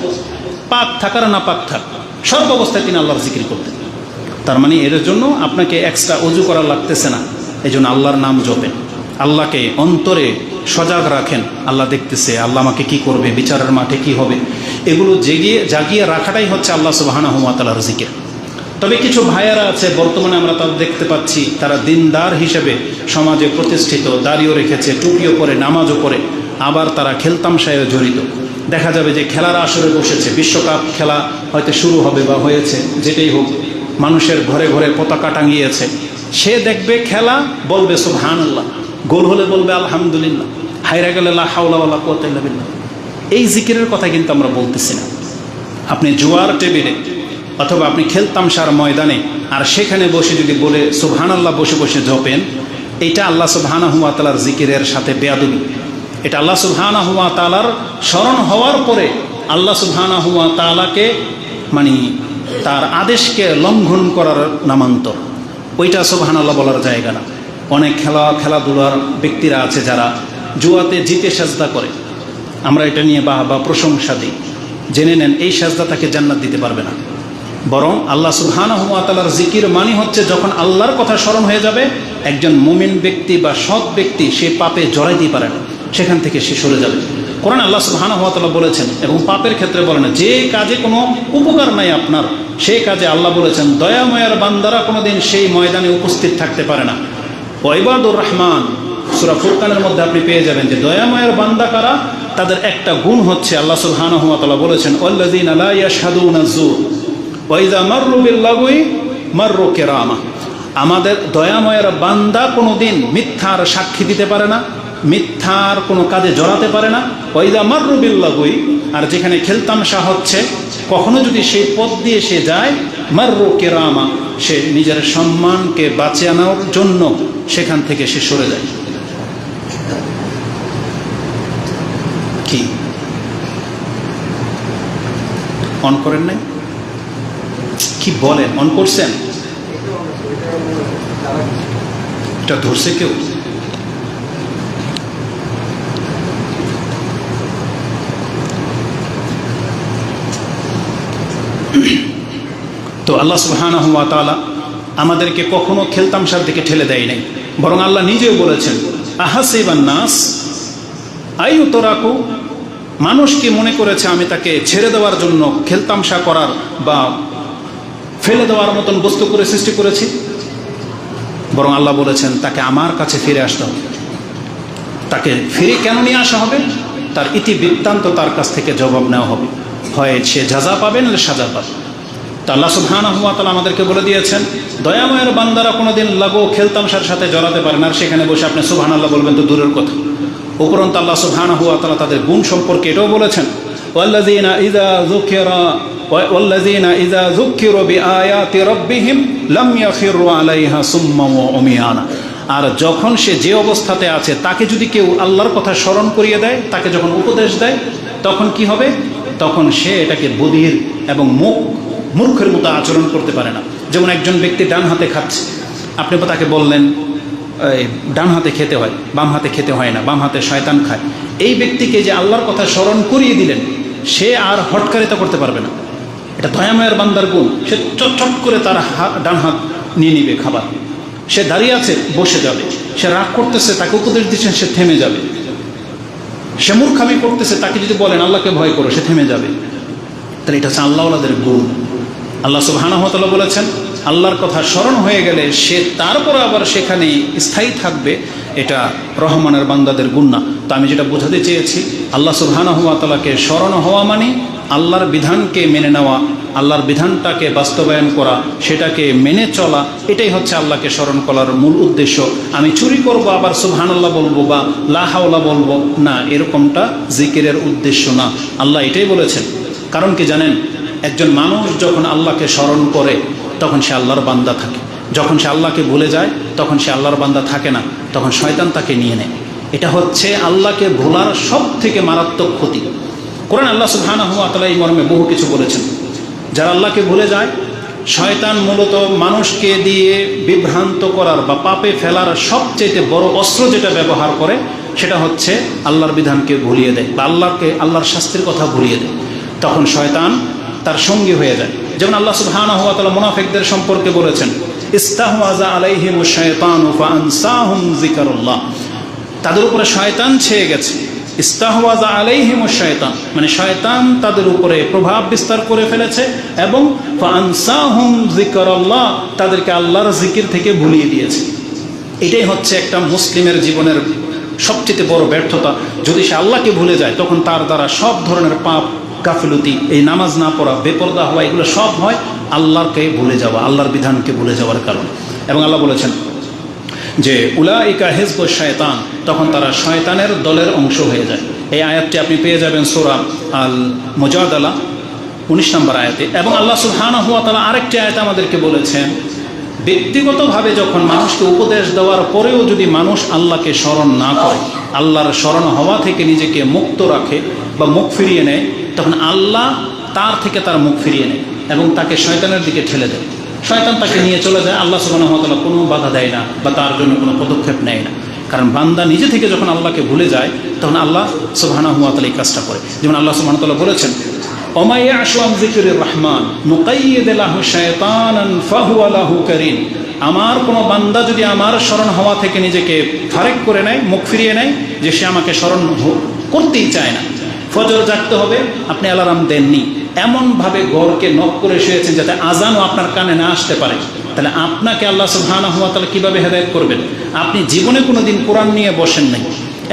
পাক থাকার না পাক থাক সর্ব অবস্থায় তিনি আল্লাহর জিকির করতেন। তার মানে এর জন্য আপনাকে এক্সট্রা ওযু করা লাগতেছে না। এই জন্য আল্লাহর নাম জপেন, আল্লাহকে অন্তরে সজাগ রাখেন। আল্লাহ দেখতেছে, আল্লাহ আমাকে কি করবে, বিচারের মাঠে কি হবে, এগুলো জাগিয়ে রাখাটাই হচ্ছে আল্লাহ সুবহানাহু ওয়া তাআলার জিকির। তবে কিছু ভাইয়ারা আছে বর্তমানে আমরা তাদের দেখতে পাচ্ছি, তারা দিনদার হিসেবে সমাজে প্রতিষ্ঠিত, দাড়িও রেখেছে, টুপিও পরে, নামাজও পড়ে, আবার তারা খেলতামশায়ও জড়িত। দেখা যাবে যে খেলার আসরে বসেছে, বিশ্বকাপ খেলা হয়তো শুরু হবে বা হয়েছে, যেটাই হোক, মানুষের ঘরে ঘরে পতাকা টাঙিয়েছে, সে দেখবে খেলা, বলবে সুবহানাল্লাহ, গোল হলে বলবে আলহামদুলিল্লাহ, হাইরা গেলে লা হাওলা ওয়ালা কুওয়াতা ইল্লা বিল্লাহ। এই জিকিরের কথা কিন্তু আমরা বলতেছি না। আপনি জুয়ার টেবিলে অথবা আপনি খেলতামশার ময়দানে আর সেখানে বসে যদি বলে সুবহানাল্লাহ বসে বসে জপেন, এটা আল্লাহ সুবহানাহু ওয়া তাআলার জিকিরের সাথে বেয়াদবি। এটা আল্লাহ সুবহানাহু ওয়া তাআলার স্মরণ হওয়ার পরে আল্লাহ সুবহানাহু ওয়া তাআলাকে মানে তার আদেশকে লঙ্ঘন করার নামান্তর। ওইটা সুবহানাল্লাহ বলার জায়গা না। অনেক খেলাধুলার ব্যক্তিরা আছে যারা জুয়াতে জিতে সাজদা করে, আমরা এটা নিয়ে বা প্রশংসা দিই। জেনে নেন এই সাজদা তাকে জান্নাত দিতে পারবে না। বরং আল্লাহ সুবহানাহু ওয়া তাআলার জিকির মানে হচ্ছে যখন আল্লাহর কথা স্মরণ হয়ে যাবে, একজন মুমিন ব্যক্তি বা সৎ ব্যক্তি সে পাপে জড়াইতেই পারে না, সেখান থেকে সে সরে যাবে। কোরআন আল্লাহ সুবহানাহু ওয়া তাআলা বলেছেন, এবং পাপের ক্ষেত্রে বলেন যে কাজে কোনো উপকার নাই আপনার, সেই কাজে আল্লাহ বলেছেন দয়াময়ের বান্দারা কোনোদিন সেই ময়দানে উপস্থিত থাকতে পারে না। ওয়াইবাদুর রহমান সূরা ফুরকানের মধ্যে আপনি পেয়ে যাবেন যে দয়াময়ের বান্দা কারা, তাদের একটা গুণ হচ্ছে আল্লাহ সুবহানাহু ওয়া তাআলা বলেছেন ওয়াল্লাযীনা লা ইয়াশহাদুনা যুর ওয়া ইযা মাররু বিল-লাগwi মাররু কিরামা। আমাদের দয়াময়ের বান্দা কোনোদিন মিথ্যার সাক্ষী দিতে পারে না, মিথ্যার কোনো কাজে জড়াতে পারে না। ওয়া ইযা মাররু বিল-লাগwi, আর যেখানে খেলতামশা হচ্ছে কখনো যদি সেই পথ দিয়ে সে যায়, মাররু কিরামা, সে নিজের সম্মানকে বাঁচিয়ে আনার জন্য সেখান থেকে সে সরে যায়। কি অন করেন নাই? কি বলেন, অন করছেন? এটা ধরছে কেউ? তো আল্লাহ সুবহানাহু ওয়া তাআলা আমাদেরকে কখনো খেলতামশার দিকে ঠেলে দেয় নাই, বরং আল্লাহ নিজেও বলেছেন আহাসিবান নাস আইয়ুতরাকু, মানুষ কি মনে করেছে আমি তাকে ছেড়ে দেওয়ার জন্য খেলতামশা করার বা ফেলে দেওয়ার মতন বস্তু করে সৃষ্টি করেছি? বরং আল্লাহ বলেছেন তাকে আমার কাছে ফিরে আসতে হবে। তাকে ফিরে কেন নিয়ে আসা হবে? তার ইতিবৃত্তান্ত তার কাছ থেকে জবাব নেওয়া হবে, হয় সে যাজা পাবে না সাজা পাবে। তা আল্লাহ সুবহানাহু ওয়া তাআলা আমাদেরকে বলে দিয়েছেন দয়াময়ের বান্দারা কোনোদিন লাগো খেলতামশার সাথে জড়াতে পারে না, আর সেখানে বসে আপনি সুবহানাল্লাহ বলবেন তো দূরের কথা। উপরন্ত আল্লাহ সুবহানাহু ওয়া তাআলা তাদের গুণ সম্পর্কে এটাও বলেছেন ওয়াল্লাযীনা ইযা যুক্কিরু বিআয়াতি রাব্বিহিম লাম ইয়াখিরু আলাইহা সুম্মান ওয়া উমিয়ানা। আর যখন সে যে অবস্থাতে আছে তাকে যদি কেউ আল্লাহর কথা স্মরণ করিয়ে দেয়, তাকে যখন উপদেশ দেয়, তখন কি হবে? তখন সে এটাকে বধির এবং মূর্খের মতো আচরণ করতে পারে না। যেমন একজন ব্যক্তি ডান হাতে খাচ্ছে, আপনি তাকে বললেন ডান হাতে খেতে হয়, বাম হাতে খেতে হয় না, বাম হাতে শয়তান খায়। এই ব্যক্তিকে যে আল্লাহর কথা স্মরণ করিয়ে দিলেন, সে আর হটকারিতা করতে পারবে না। এটা দয়াময়ের বান্দার গুণ। সে চটচট করে তার ডান হাত নিয়ে নিবে খাবার। সে দাঁড়িয়ে আছে, বসে যাবে। সে রাগ করতেছে, তাকে উপদেশ দিচ্ছেন, সে থেমে যাবে। সে মূর্খামি করতেছে, তাকে যদি বলেন আল্লাহকে ভয় করো, সে থেমে যাবে। তাহলে এটা হচ্ছে আল্লাহওয়ালাদের গুণ। আল্লাহ সুবহানাহু ওয়া তাআলা বলেছেন আল্লাহর কথা স্মরণ হয়ে গেলে সে তারপরে আবার সেখানে স্থায়ী থাকবে, এটা রহমানের বান্দাদের গুণ না। তো আমি যেটা বোঝাতে চেয়েছি, আল্লাহ সুবহানাহু ওয়া তাআলাকে স্মরণ হওয়া মানে আল্লাহর বিধানকে মেনে নেওয়া, আল্লাহর বিধানটাকে বাস্তবায়ন করা, সেটাকে মেনে চলা, এটাই হচ্ছে আল্লাহকে স্মরণ করার মূল উদ্দেশ্য। আমি চুরি করব আবার সুবহানাল্লাহ বলবো বা লা হাওলা বলবো না, এরকমটা জিকিরের উদ্দেশ্য না। আল্লাহ এটাই বলেছেন। কারণ কি জানেন, একজন মানুষ যখন আল্লাহকে স্মরণ করে তখন সে আল্লাহর বান্দা থাকে। যখন সে আল্লাহকে ভুলে যায় তখন সে আল্লাহর বান্দা থাকে না, তখন শয়তান তাকে নিয়ে নেয়। এটা হচ্ছে আল্লাহকে ভোলার সব থেকে মারাত্মক ক্ষতি। কোরআন আল্লাহ সুবহানাহু ওয়া তাআলা এই মর্মে বহু কিছু বলেছেন। যারা আল্লাহকে ভুলে যায়, শয়তান মূলত মানুষকে দিয়ে বিভ্রান্ত করার বা পাপে ফেলার সবচেয়ে বড় অস্ত্র যেটা ব্যবহার করে, সেটা হচ্ছে আল্লাহর বিধানকে ভুলিয়ে দেয় বা আল্লাহর শাস্তির কথা ভুলিয়ে দেয়। তখন শয়তান তার সঙ্গী হয়ে যায়। যেমন আল্লাহ সুবহানাহু ওয়া তাআলা মুনাফিকদের সম্পর্কে বলেছেন ইস্তাহওয়াযা আলাইহিমুশ শাইতানু ফাআনসাহুম যিকরাল্লাহ, তাদের উপরে শয়তান ছেয়ে গেছে। ইস্তাহওয়াযা আলাইহিমুশ শাইতান মানে শয়তান তাদের উপরে প্রভাব বিস্তার করে ফেলেছে, এবং ফাআনসাহুম যিকরাল্লাহ, তাদেরকে আল্লাহর জিকির থেকে ভুলিয়ে দিয়েছে। এটাই হচ্ছে একটা মুসলিমের জীবনের সবচেয়ে বড় ব্যর্থতা। যদি সে আল্লাহকে ভুলে যায় তখন তার দ্বারা সব ধরনের পাপ, গাফিলতি, এই নামাজ না পড়া, বেপরদা হওয়া, এগুলো সব হয় আল্লাহকে ভুলে যাওয়া, আল্লাহর বিধানকে ভুলে যাওয়ার কারণে। এবং আল্লাহ বলেছেন যে উলাইকা হিজবুশ শায়তান, তখন তারা শয়তানের দলের অংশ হয়ে যায়। এই আয়াতটি আপনি পেয়ে যাবেন সূরা আল মুজাদালা 19 নম্বর আয়াতে। এবং আল্লাহ সুবহানাহু ওয়া তাআলা আরেকটি আয়াতে আমাদেরকে বলেছেন, ব্যক্তিগতভাবে যখন মানুষকে উপদেশ দেওয়ার পরেও যদি মানুষ আল্লাহকে স্মরণ না করে, আল্লাহর স্মরণ হওয়া থেকে নিজেকে মুক্ত রাখে বা মুখ ফিরিয়ে নেয়, তখন আল্লাহ তার থেকে তার মুখ ফিরিয়ে নেয় এবং তাকে শয়তানের দিকে ঠেলে দেয়। শয়তান তাকে নিয়ে চলে যায়, আল্লাহ সুবহানাহু ওয়া তাআলা কোনো বাধা দেয় না বা তার জন্য কোনো পদক্ষেপ নেয় না। কারণ বান্দা নিজে থেকে যখন আল্লাহকে ভুলে যায় তখন আল্লাহ সুবহানাহু ওয়া তাআলা এই কাজটা করে। যেমন আল্লাহ সুবহানাহু ওয়া তাআলা বলেছেন, ওমা ইয়াশু আন যিকরির রহমান নুকাইয়িদ লাহু শায়তানান ফাহুয়া লাহু কারীন। আমার কোনো বান্দা যদি আমার স্মরণ হওয়া থেকে নিজেকে ফারেক করে নেয়, মুখ ফিরিয়ে নেয়, যে সে আমাকে স্মরণ করতেই চায় না, ফজর জাগতে হবে, আপনি অ্যালার্ম দেননি, এমনভাবে ঘরকে নক করে শুয়েছেন যাতে আজানও আপনার কানে না আসতে পারে, তাহলে আপনাকে আল্লাহ সুবহানাহু ওয়া তাআলা কীভাবে হেদায়েত করবেন? আপনি জীবনে কোনো দিন কোরআন নিয়ে বসেন নাই,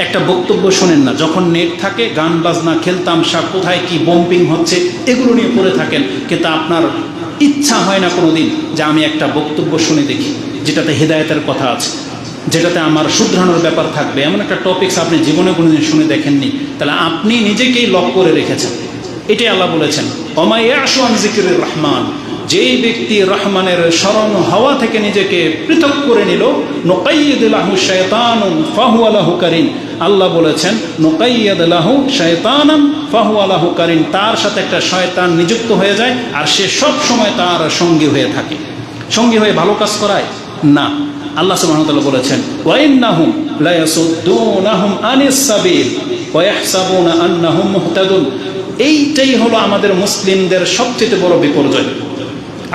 একটা বক্তব্য শোনেন না, যখন নেট থাকে গান বাজনা, খেলতামশা, কোথায় কি বম্পিং হচ্ছে এগুলো নিয়ে পড়ে থাকেন, কিন্তু আপনার ইচ্ছা হয় না কোনো দিন যে আমি একটা বক্তব্য শুনে দেখি যেটাতে হেদায়েতের কথা আছে, যেটাতে আমার শুধরানোর ব্যাপার থাকবে, এমন একটা টপিকস আপনি জীবনে কোনোদিন শুনে দেখেননি, তাহলে আপনি নিজেকেই লক করে রেখেছেন। এটাই আল্লাহ বলেছেন, ওমা ইয়াশু আন যিকরির রহমান, যেই ব্যক্তি রহমানের স্মরণ হওয়া থেকে নিজেকে পৃথক করে নিল, নুকাইয়িদ লাহু শায়তানুন ফাহুয়া লাহু কারীন। আল্লাহ বলেছেন নুকাইয়িদ লাহু শায়তানান ফাহুয়া লাহু কারীন, তার সাথে একটা শয়তান নিযুক্ত হয়ে যায় আর সে সব সময় তার সঙ্গী হয়ে থাকে। সঙ্গী হয়ে ভালো কাজ করায় না। আল্লাহ সুবহানাহু ওয়া তাআলা বলেছেন, ওয়া ইন্নাহুম লা ইয়াসুদ্দুনাহুম আনিস সাবিল ওয়া ইয়াহসাবুনা আন্নাহুম মুহতাদুন। এইটাই হলো আমাদের মুসলিমদের সবচেয়ে বড় বিপর্যয়।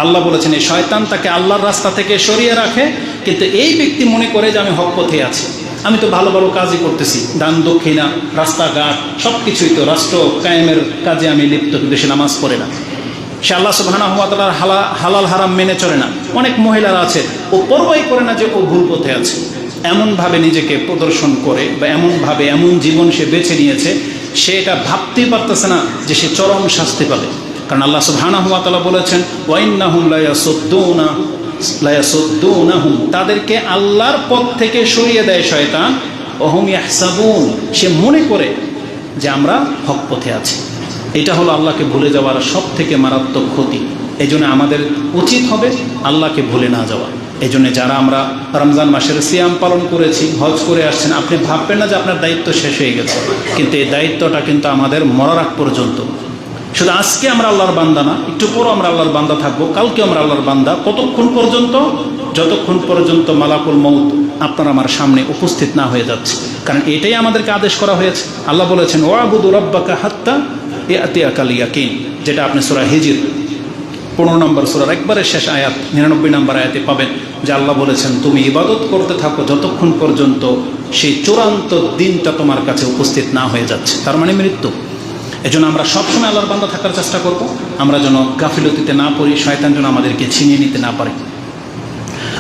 আল্লাহ বলেছেন এই শয়তান তাকে আল্লাহর রাস্তা থেকে সরিয়ে রাখে, কিন্তু এই ব্যক্তি মনে করে যে আমি হক পথে আছি, আমি তো ভালো ভালো কাজই করতেছি, দান দক্ষিণা, রাস্তাঘাট সব কিছুই তো রাষ্ট্র কায়েমের কাজে আমি লিপ্ত, কিন্তু সে নামাজ পড়ে না, সে আল্লাহ সুবহানাহু ওয়া তাআলার হালাল হারাম মেনে চলে না। অনেক মহিলারা আছে ও পরোয়াই করে না যে ও ভুল পথে আছে, এমনভাবে নিজেকে প্রদর্শন করে বা এমনভাবে এমন জীবন সে বেছে নিয়েছে, সে এটা ভাবতেই পারতেছে না যে সে চরম শাস্তি পাবে। কারণ আল্লাহ সুবহানাহু ওয়া তাআলা বলেছেন, ওয়া ইন্নাহুম লা ইয়াসুদ্দুনাহুম, তাদেরকে আল্লাহর পথ থেকে সরিয়ে দেয় শয়তান, ওহুম ইয়াহসাবুন, সে মনে করে যে আমরা হক পথে আছি। এটা হলো আল্লাহকে ভুলে যাওয়ার সব থেকে মারাত্মক ক্ষতি। এই জন্য আমাদের উচিত হবে আল্লাহকে ভুলে না যাওয়া। এই জন্য যারা আমরা রমজান মাসের সিয়াম পালন করেছি, হজ করে আসছেন, আপনি ভাববেন না যে আপনার দায়িত্ব শেষ হয়ে গেছে, কিন্তু এই দায়িত্বটা কিন্তু আমাদের মরার আগ পর্যন্ত। শুধু আজকে আমরা আল্লাহর বান্দা না, একটু পরও আমরা আল্লাহর বান্দা থাকবো, কালকে আমরা আল্লাহর বান্দা। কতক্ষণ পর্যন্ত? যতক্ষণ পর্যন্ত মালাকুল মউত আপনার আমার সামনে উপস্থিত না হয়ে যাচ্ছে। কারণ এটাই আমাদেরকে আদেশ করা হয়েছে। আল্লাহ বলেছেন, ওয়াবুদু রাব্বাকা হাত্তা ইয়াতিয়াকাল ইয়াকিন, যেটা আপনি সূরা হিজর 15 নম্বর সূরার একবারে শেষ আয়াত 99 নম্বর আয়াতে পাবেন, যে আল্লাহ বলেছেন তুমি ইবাদত করতে থাকো যতক্ষণ পর্যন্ত সেই চূড়ান্ত দিনটা তোমার কাছে উপস্থিত না হয়ে যাচ্ছে, তার মানে মৃত্যু। এজন্য আমরা সবসময় আল্লাহর বান্দা থাকার চেষ্টা করব, আমরা যেন গাফিলতিতে না পড়ি, শয়তান যেন আমাদেরকে ছিনিয়ে নিতে না পারে।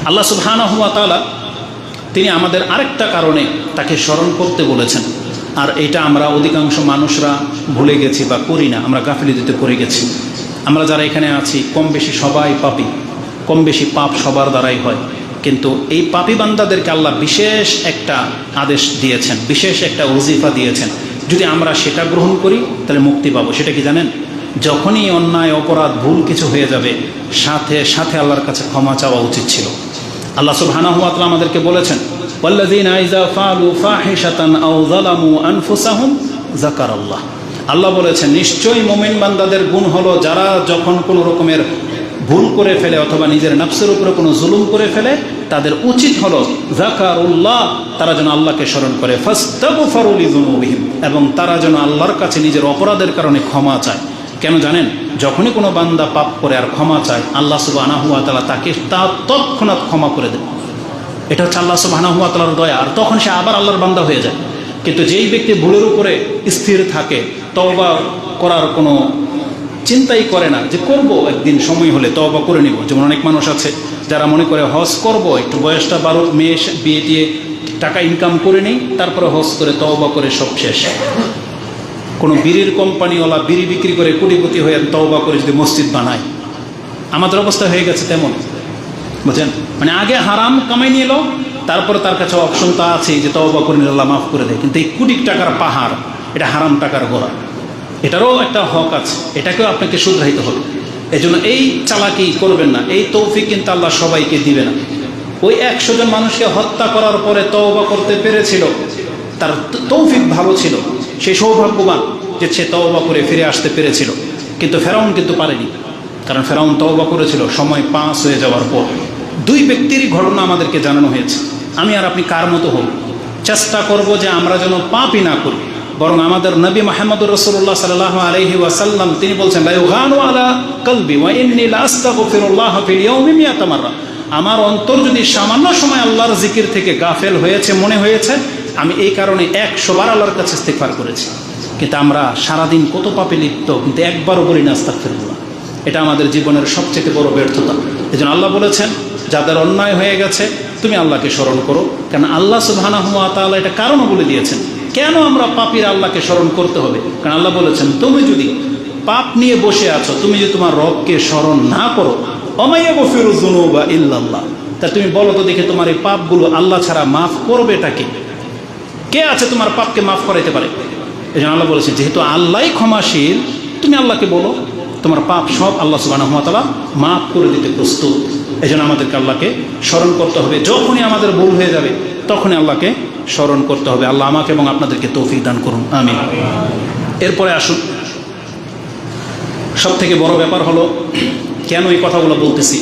আল্লাহ সুবহানাহু ওয়া তাআলা তিনি আমাদের আরেকটা কারণে তাকে স্মরণ করতে বলেছেন, আর এটা আমরা অধিকাংশ মানুষরা ভুলে গেছি বা করি না, আমরা গাফিলতিতে পড়ে গেছি। আমরা যারা এখানে আছি কম বেশি সবাই পাপী, কম বেশি পাপ সবার দ্বারাই হয়, কিন্তু এই পাপী বান্দাদেরকে আল্লাহ বিশেষ একটা আদেশ দিয়েছেন, বিশেষ একটা ওজিফা দিয়েছেন। যদি আমরা সেটা গ্রহণ করি তাহলে মুক্তি পাবো। সেটা কি জানেন? যখনই অন্যায় অপরাধ ভুল কিছু হয়ে যাবে, সাথে সাথে আল্লাহর কাছে ক্ষমা চাওয়া উচিত ছিল। আল্লাহ সুবহানাহু ওয়া তাআলা আমাদেরকে বলেছেন, ওয়াল্লাযীনা ইযা ফাআলু ফাহিশাতান আও যালামু আনফুসাহুম যাকারাল্লাহ। আল্লাহ বলেছেন নিশ্চয়ই মুমিন বান্দাদের গুণ হলো যারা যখন কোনো রকমের ভুল করে ফেলে অথবা নিজের নফসের উপরে কোনো জুলুম করে ফেলে, তাদের উচিত হলো যাকারুল্লাহ, তারা যেন আল্লাহকে স্মরণ করে, ফাস্তাগফারু লিযুনুবিহিম, এবং তারা যেন আল্লাহর কাছে নিজের অপরাধের কারণে ক্ষমা চায়। কেন জানেন? যখনই কোনো বান্দা পাপ করে আর ক্ষমা চায়, আল্লাহ সুবহানাহু ওয়া তাআলা তাকে তৎক্ষণাৎ ক্ষমা করে দেন। এটা হচ্ছে আল্লাহ সুবহানাহু ওয়া তাআলার দয়া, আর তখন সে আবার আল্লাহর বান্দা হয়ে যায়। কিন্তু যেই ব্যক্তি ভুলের উপরে স্থির থাকে, তওবা করার কোনো চিন্তাই করে না যে করব, একদিন সময় হলে তওবা করে নিব। যেমন অনেক মানুষ আছে যারা মনে করে হজ করব, একটু বয়সটা বাড়ুক, মেয়ে বিয়ে দিয়ে টাকা ইনকাম করে নেই, তারপরে হজ করে তওবা করে সব শেষ। কোনো বিড়ির কোম্পানিওয়ালা বিড়ি বিক্রি করে কোটিপতি হয়ে তওবা করে যদি মসজিদ বানায়, আমাদের অবস্থা হয়ে গেছে তেমন, বুঝছেন? মানে আগে হারাম কামাই নিয়ে এলো, তারপরে তার কাছে অপশন তা আছে যে তওবা করে নিলে আল্লাহ মাফ করে দেয়। কিন্তু এই কোটি টাকার পাহাড়, এটা হারাম টাকার গোড়া, এটারও একটা হক আছে, এটাকেও আপনাকে শুধরাইতে হবে। এই জন্য এই চালাকি করবেন না, এই তৌফিক কিন্তু আল্লাহ সবাইকে দিবে না। ওই 100 জন মানুষকে হত্যা করার পরে তওবা করতে পেরেছিল, তার তৌফিক ভালো ছিল, সে সৌভাগ্যবান যে সে তওবা করে ফিরে আসতে পেরেছিল। কিন্তু ফেরাউন কিন্তু পারেনি, কারণ ফেরাউন তওবা করেছিল সময় পাস হয়ে যাওয়ার পর। 2 ব্যক্তিরই ঘটনা আমাদেরকে জানানো হয়েছে। আমি আর আপনি কার মতো হব? চেষ্টা করব যে আমরা যেন পাপই না করি, বরং আমাদের নবী মুহাম্মদুর রাসূলুল্লাহ সাল্লাল্লাহু আলাইহি ওয়াসাল্লাম তিনি বলছেন, লা ইউগানু আলা কলবি ওয়া ইন্নী লা আস্তাগফিরুল্লাহ ফিল ইয়াউমি 100 মাররা। আমার অন্তর যদি সামান্য সময় আল্লাহর জিকির থেকে গাফেল হয়েছে মনে হয়েছে, আমি এই কারণে 100 বার আল্লাহর কাছে ইস্তিগফার করেছি। কিন্তু আমরা সারাদিন কত পাপে লিপ্ত, কিন্তু একবারও বলি না আস্তাগফিরুল্লাহ। এটা আমাদের জীবনের সবচেয়ে বড় ব্যর্থতা। এজন্য আল্লাহ বলেছেন, যাদের অন্যায় হয়ে গেছে তুমি আল্লাহকে স্মরণ করো, কারণ আল্লাহ সুবহানাহু ওয়া তাআলা এটা কারণও বলে দিয়েছেন। কেন আমরা পাপীর আল্লাহকে স্মরণ করতে হবে? কারণ আল্লাহ বলেছেন, তুমি যদি পাপ নিয়ে বসে আছো, তুমি যদি তোমার রবকে স্মরণ না করো, ওমা ইয়াগফিরু যুনুবা ইল্লাল্লাহ, তা তুমি বলো তো দেখে তোমার এই পাপগুলো আল্লাহ ছাড়া মাফ করবেটা কে আছে তোমার পাপকে মাফ করাইতে পারে? এই জন্য আল্লাহ বলেছেন, যেহেতু আল্লাহই ক্ষমাশীল, তুমি আল্লাহকে বলো, তোমার পাপ সব আল্লাহ সুবহানাহু ওয়া তাআলা মাফ করে দিতে প্রস্তুত। এই জন্য আমাদেরকে আল্লাহকে স্মরণ করতে হবে। যখনই আমাদের ভুল হয়ে যাবে তখনই আল্লাহকে স্মরণ করতে হবে। আল্লাহ আমাকে এবং আপনাদেরকে তৌফিক দান করুন, আমিন। এরপরে আসুন, সব থেকে বড় ব্যাপার হলো কেন এই কথাগুলো বলতেছি।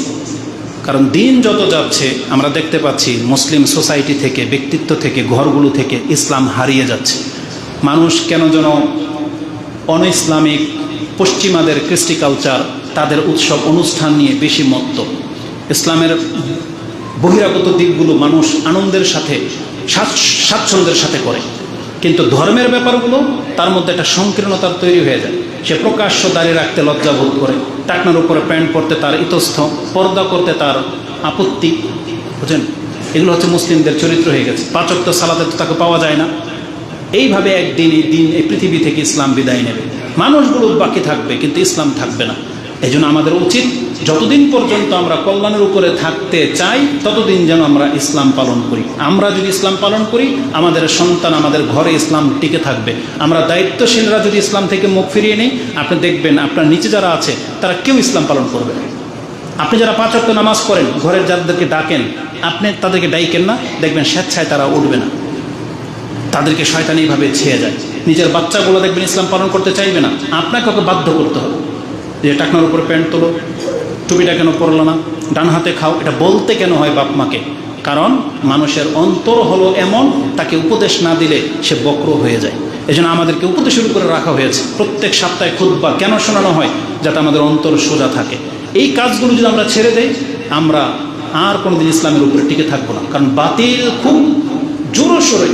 কারণ দিন যত যাচ্ছে আমরা দেখতে পাচ্ছি মুসলিম সোসাইটি থেকে, ব্যক্তিত্ব থেকে, ঘরগুলো থেকে ইসলাম হারিয়ে যাচ্ছে। মানুষ কেন যেন অন ইসলামিক পশ্চিমাদের কৃষ্টি কালচার, তাদের উৎসব অনুষ্ঠান নিয়ে বেশি মত্ত। ইসলামের বহিরাগত দিকগুলো মানুষ আনন্দের সাথে, স্বাচ্ছন্দ্যের সাথে করে, কিন্তু ধর্মের ব্যাপারগুলো তার মধ্যে একটা সংকীর্ণতার তৈরি হয়ে যায়। সে প্রকাশ্য দাঁড়িয়ে রাখতে লজ্জাবোধ করে, টাকনার উপরে প্যান্ট পরতে তার ইতস্থ, পর্দা করতে তার আপত্তি, বুঝছেন? এগুলো হচ্ছে মুসলিমদের চরিত্র হয়ে গেছে। 5 ওয়াক্ত সালাতে তো তাকে পাওয়া যায় না। এইভাবে একদিন এই পৃথিবী থেকে ইসলাম বিদায় নেবে, মানুষগুলো বাকি থাকবে কিন্তু ইসলাম থাকবে না। এই জন্য আমাদের উচিত যতদিন পর্যন্ত আমরা কল্যাণের উপরে থাকতে চাই ততদিন যেন আমরা ইসলাম পালন করি। আমরা যদি ইসলাম পালন করি, আমাদের সন্তান, আমাদের ঘরে ইসলাম টিকে থাকবে। আমরা দায়িত্বশীলরা যদি ইসলাম থেকে মুখ ফিরিয়ে নিই, আপনি দেখবেন আপনার নিচে যারা আছে তারা কেউ ইসলাম পালন করবে না। আপনি যারা 5 ওয়াক্ত নামাজ পড়েন, ঘরের যাদেরকে ডাকেন, আপনি তাদেরকে ডাইকেন না, দেখবেন স্বেচ্ছায় তারা উঠবে না, তাদেরকে শয়তান এইভাবে ছেয়ে যায়। নিজের বাচ্চাগুলো দেখবেন ইসলাম পালন করতে চাইবে না, আপনাকে ওকে বাধ্য করতে হবে যে টাকনার উপরে প্যান্ট তোলো, টুপিটা কেন পরলো না, ডান হাতে খাও। এটা বলতে কেন হয় বাপ মাকে? কারণ মানুষের অন্তর হলো এমন, তাকে উপদেশ না দিলে সে বক্র হয়ে যায়। এই জন্য আমাদেরকে উপদেশের উপরে রাখা হয়েছে। প্রত্যেক সপ্তাহে খুতবা কেন শোনানো হয়? যাতে আমাদের অন্তর সোজা থাকে। এই কাজগুলো যদি আমরা ছেড়ে দেই, আমরা আর কোনোদিন ইসলামের উপরে টিকে থাকবো না। কারণ বাতিল খুব জোরসোরে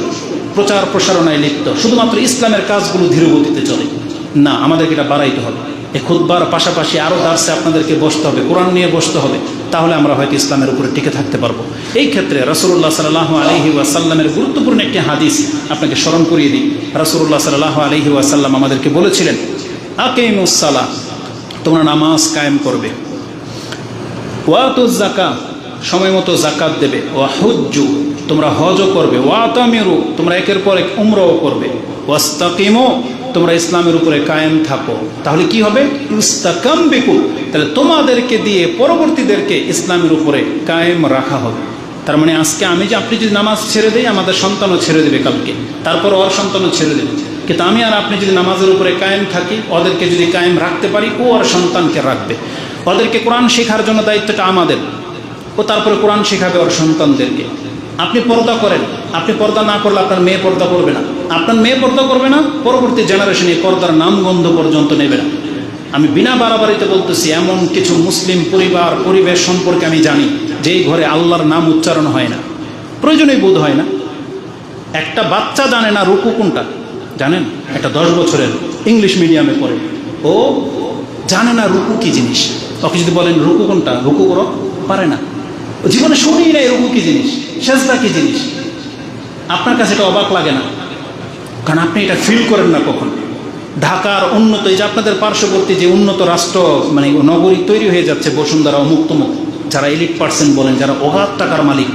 প্রচার প্রসারণায় লিপ্ত, শুধুমাত্র ইসলামের কাজগুলো ধীরগতিতে চলে না। আমাদেরকে এটা বাড়াইতে হবে। এই খুতবার পাশাপাশি আরও দার্সে আপনাদেরকে বসতে হবে, কোরআন নিয়ে বসতে হবে, তাহলে আমরা হয়তো ইসলামের উপরে টিকে থাকতে পারবো। এই ক্ষেত্রে রাসূলুল্লাহ সাল্লাল্লাহু আলাইহি ওয়াসাল্লামের গুরুত্বপূর্ণ একটি হাদিস আপনাকে স্মরণ করিয়ে দিই। রাসূলুল্লাহ সাল্লাল্লাহু আলাইহি ওয়াসাল্লাম আমাদেরকে বলেছিলেন, আকিমুস সালাহ, তোমরা নামাজ কায়েম করবে, ওয়াতুজ যাকাত, সময় মতো জাকাত দেবে, ওয়া হুজ্জু, তোমরা হজও করবে, ওয়াতামিরু, তোমরা একের পর এক উমরাও করবে, ওয়াস্তাকিমু, তোমরা ইসলামের উপরে কায়েম থাকো। তাহলে কি হবে? ইস্তাকাম বিকুম, তাহলে তোমাদেরকে দিয়ে পরবর্তীদেরকে ইসলামের উপরে কায়েম রাখা হবে। তার মানে আজকে আপনি যদি নামাজ ছেড়ে দেই, আমাদের সন্তানও ছেড়ে দেবে কালকে, তারপর ওর সন্তানও ছেড়ে দেবে। কিন্তু আমি আর আপনি যদি নামাজের উপরে কায়েম থাকি, ওদেরকে যদি কায়েম রাখতে পারি, ও আর সন্তানকে রাখবে। ওদেরকে কোরআন শেখার জন্য দায়িত্বটা আমাদের, ও তারপরে কোরআন শেখাবে ওর সন্তানদেরকে। আপনি পর্দা করেন, আপনি পর্দা না করলে আপনার মেয়ে পর্দা করবে না, আপনার মেয়ে পর্দা করবে না, পরবর্তী জেনারেশনে পর্দার নামগন্ধ পর্যন্ত নেবে না। আমি বিনা বাড়াবাড়িতে বলতেছি, এমন কিছু মুসলিম পরিবেশ সম্পর্কে আমি জানি যেই ঘরে আল্লাহর নাম উচ্চারণ হয় না, প্রয়োজনেই বোধ হয় না। একটা বাচ্চা জানে না রুকু কোনটা, জানেন? একটা 10 বছরের ইংলিশ মিডিয়ামে পড়ে, ও জানে না রুকু কি জিনিস। ওকে যদি বলেন রুকু কোনটা, রুকু করো, পারে না। জীবনে শুনেই না রুকু কি জিনিস, সেজদা কি জিনিস। আপনার কাছে এটা অবাক লাগে না, কারণ আপনি এটা ফিল করেন না কখন। ঢাকার উন্নত, এই যে আপনাদের পার্শ্ববর্তী যে উন্নত রাষ্ট্র মানে নগরী তৈরি হয়ে যাচ্ছে, বসুন্ধরা অমুক তমুক, যারা এলিট পার্সেন্ট বলেন, যারা অগাধ টাকার মালিক,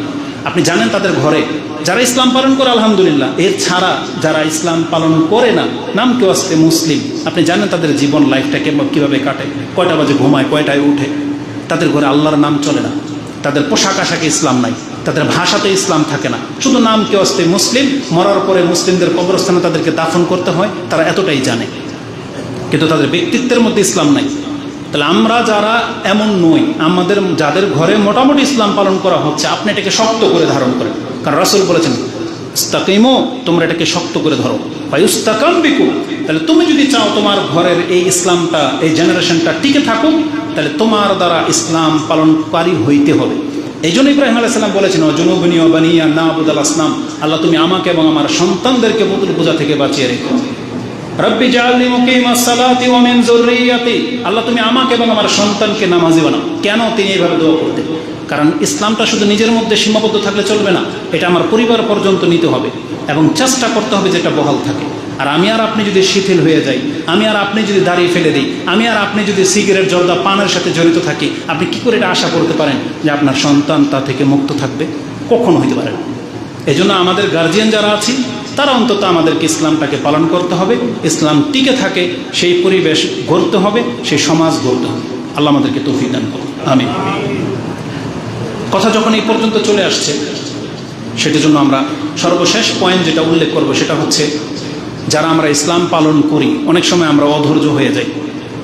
আপনি জানেন তাদের ঘরে যারা ইসলাম পালন করে আলহামদুলিল্লাহ, এর ছাড়া যারা ইসলাম পালন করে না, নাম কেউ আসতে মুসলিম, আপনি জানেন তাদের জীবন লাইফটা কীভাবে কাটে, কয়টা বাজে ঘুমায়, কয়টায় উঠে। তাদের ঘরে আল্লাহর নাম চলে না, তাদের পোশাক আশাকে ইসলাম নাই, তাদের ভাষাতে ইসলাম থাকে না, শুধু নাম কেউ আসতে মুসলিম, মরার পরে মুসলিমদের কবরস্থানে তাদেরকে দাফন করতে হয়, তারা এতটাই জানে, কিন্তু তাদের ব্যক্তিত্বের মধ্যে ইসলাম নাই। তাহলে আমরা যারা এমন নই, আমাদের যাদের ঘরে মোটামুটি ইসলাম পালন করা হচ্ছে, আপনি এটাকে শক্ত করে ধারণ করেন, কারণ রাসূল বলেছেন ইস্তাকিমু, তোমরা এটাকে শক্ত করে ধরো, ফায়ুস্তাকাম বিকুম। তাহলে তুমি যদি চাও তোমার ঘরের এই ইসলামটা, এই জেনারেশনটা টিকে থাকুক, তাহলে তোমার দ্বারা ইসলাম পালনকারী হইতে হবে। এই জন্য ইব্রাহিম আলাইহিস সালাম বলেছেন জুনুবনি ওয়া বানিয়া না'বুদাল আসনাম, আল্লাহ তুমি আমাকে এবং আমার সন্তানদেরকে পুতুল পূজা থেকে বাঁচিয়ে রেখো। রব্বি জাআলনি মুকিমাস সালাতি ওয়া মিন যুররিয়াতি, আল্লাহ তুমি আমাকে এবং আমার সন্তানকে নামাজি বানাও। কেন তিনি এইভাবে দোয়া করতেন? কারণ ইসলামটা শুধু নিজের মধ্যে সীমাবদ্ধ থাকলে চলবে না, এটা আমার পরিবার পর্যন্ত নিতে হবে এবং চেষ্টা করতে হবে যেটা বহাল থাকে। আর আমি আর আপনি যদি শিথিল হয়ে যাই, আমি আর আপনি যদি দাঁড়িয়ে ফেলে দিই, আমি আর আপনি যদি সিগারেট জর্দা পানের সাথে জড়িত থাকি, আপনি কি করে এটা আশা করতে পারেন যে আপনার সন্তান তা থেকে মুক্ত থাকবে? কখনো হইতে পারে না। এই জন্য আমাদের গার্জিয়ান যারা আছি, তারা অন্তত আমাদেরকে ইসলামটাকে পালন করতে হবে, ইসলাম টিকে থাকে সেই পরিবেশ গড়তে হবে, সেই সমাজ গড়তে হবে। আল্লাহ আমাদেরকে তৌফিক দান করুন, আমিন। কথা যখন এই পর্যন্ত চলে আসছে, সেটার জন্য আমরা সর্বশেষ পয়েন্ট যেটা উল্লেখ করব সেটা হচ্ছে, যারা আমরা ইসলাম পালন করি, অনেক সময় আমরা অধৈর্য হয়ে যাই,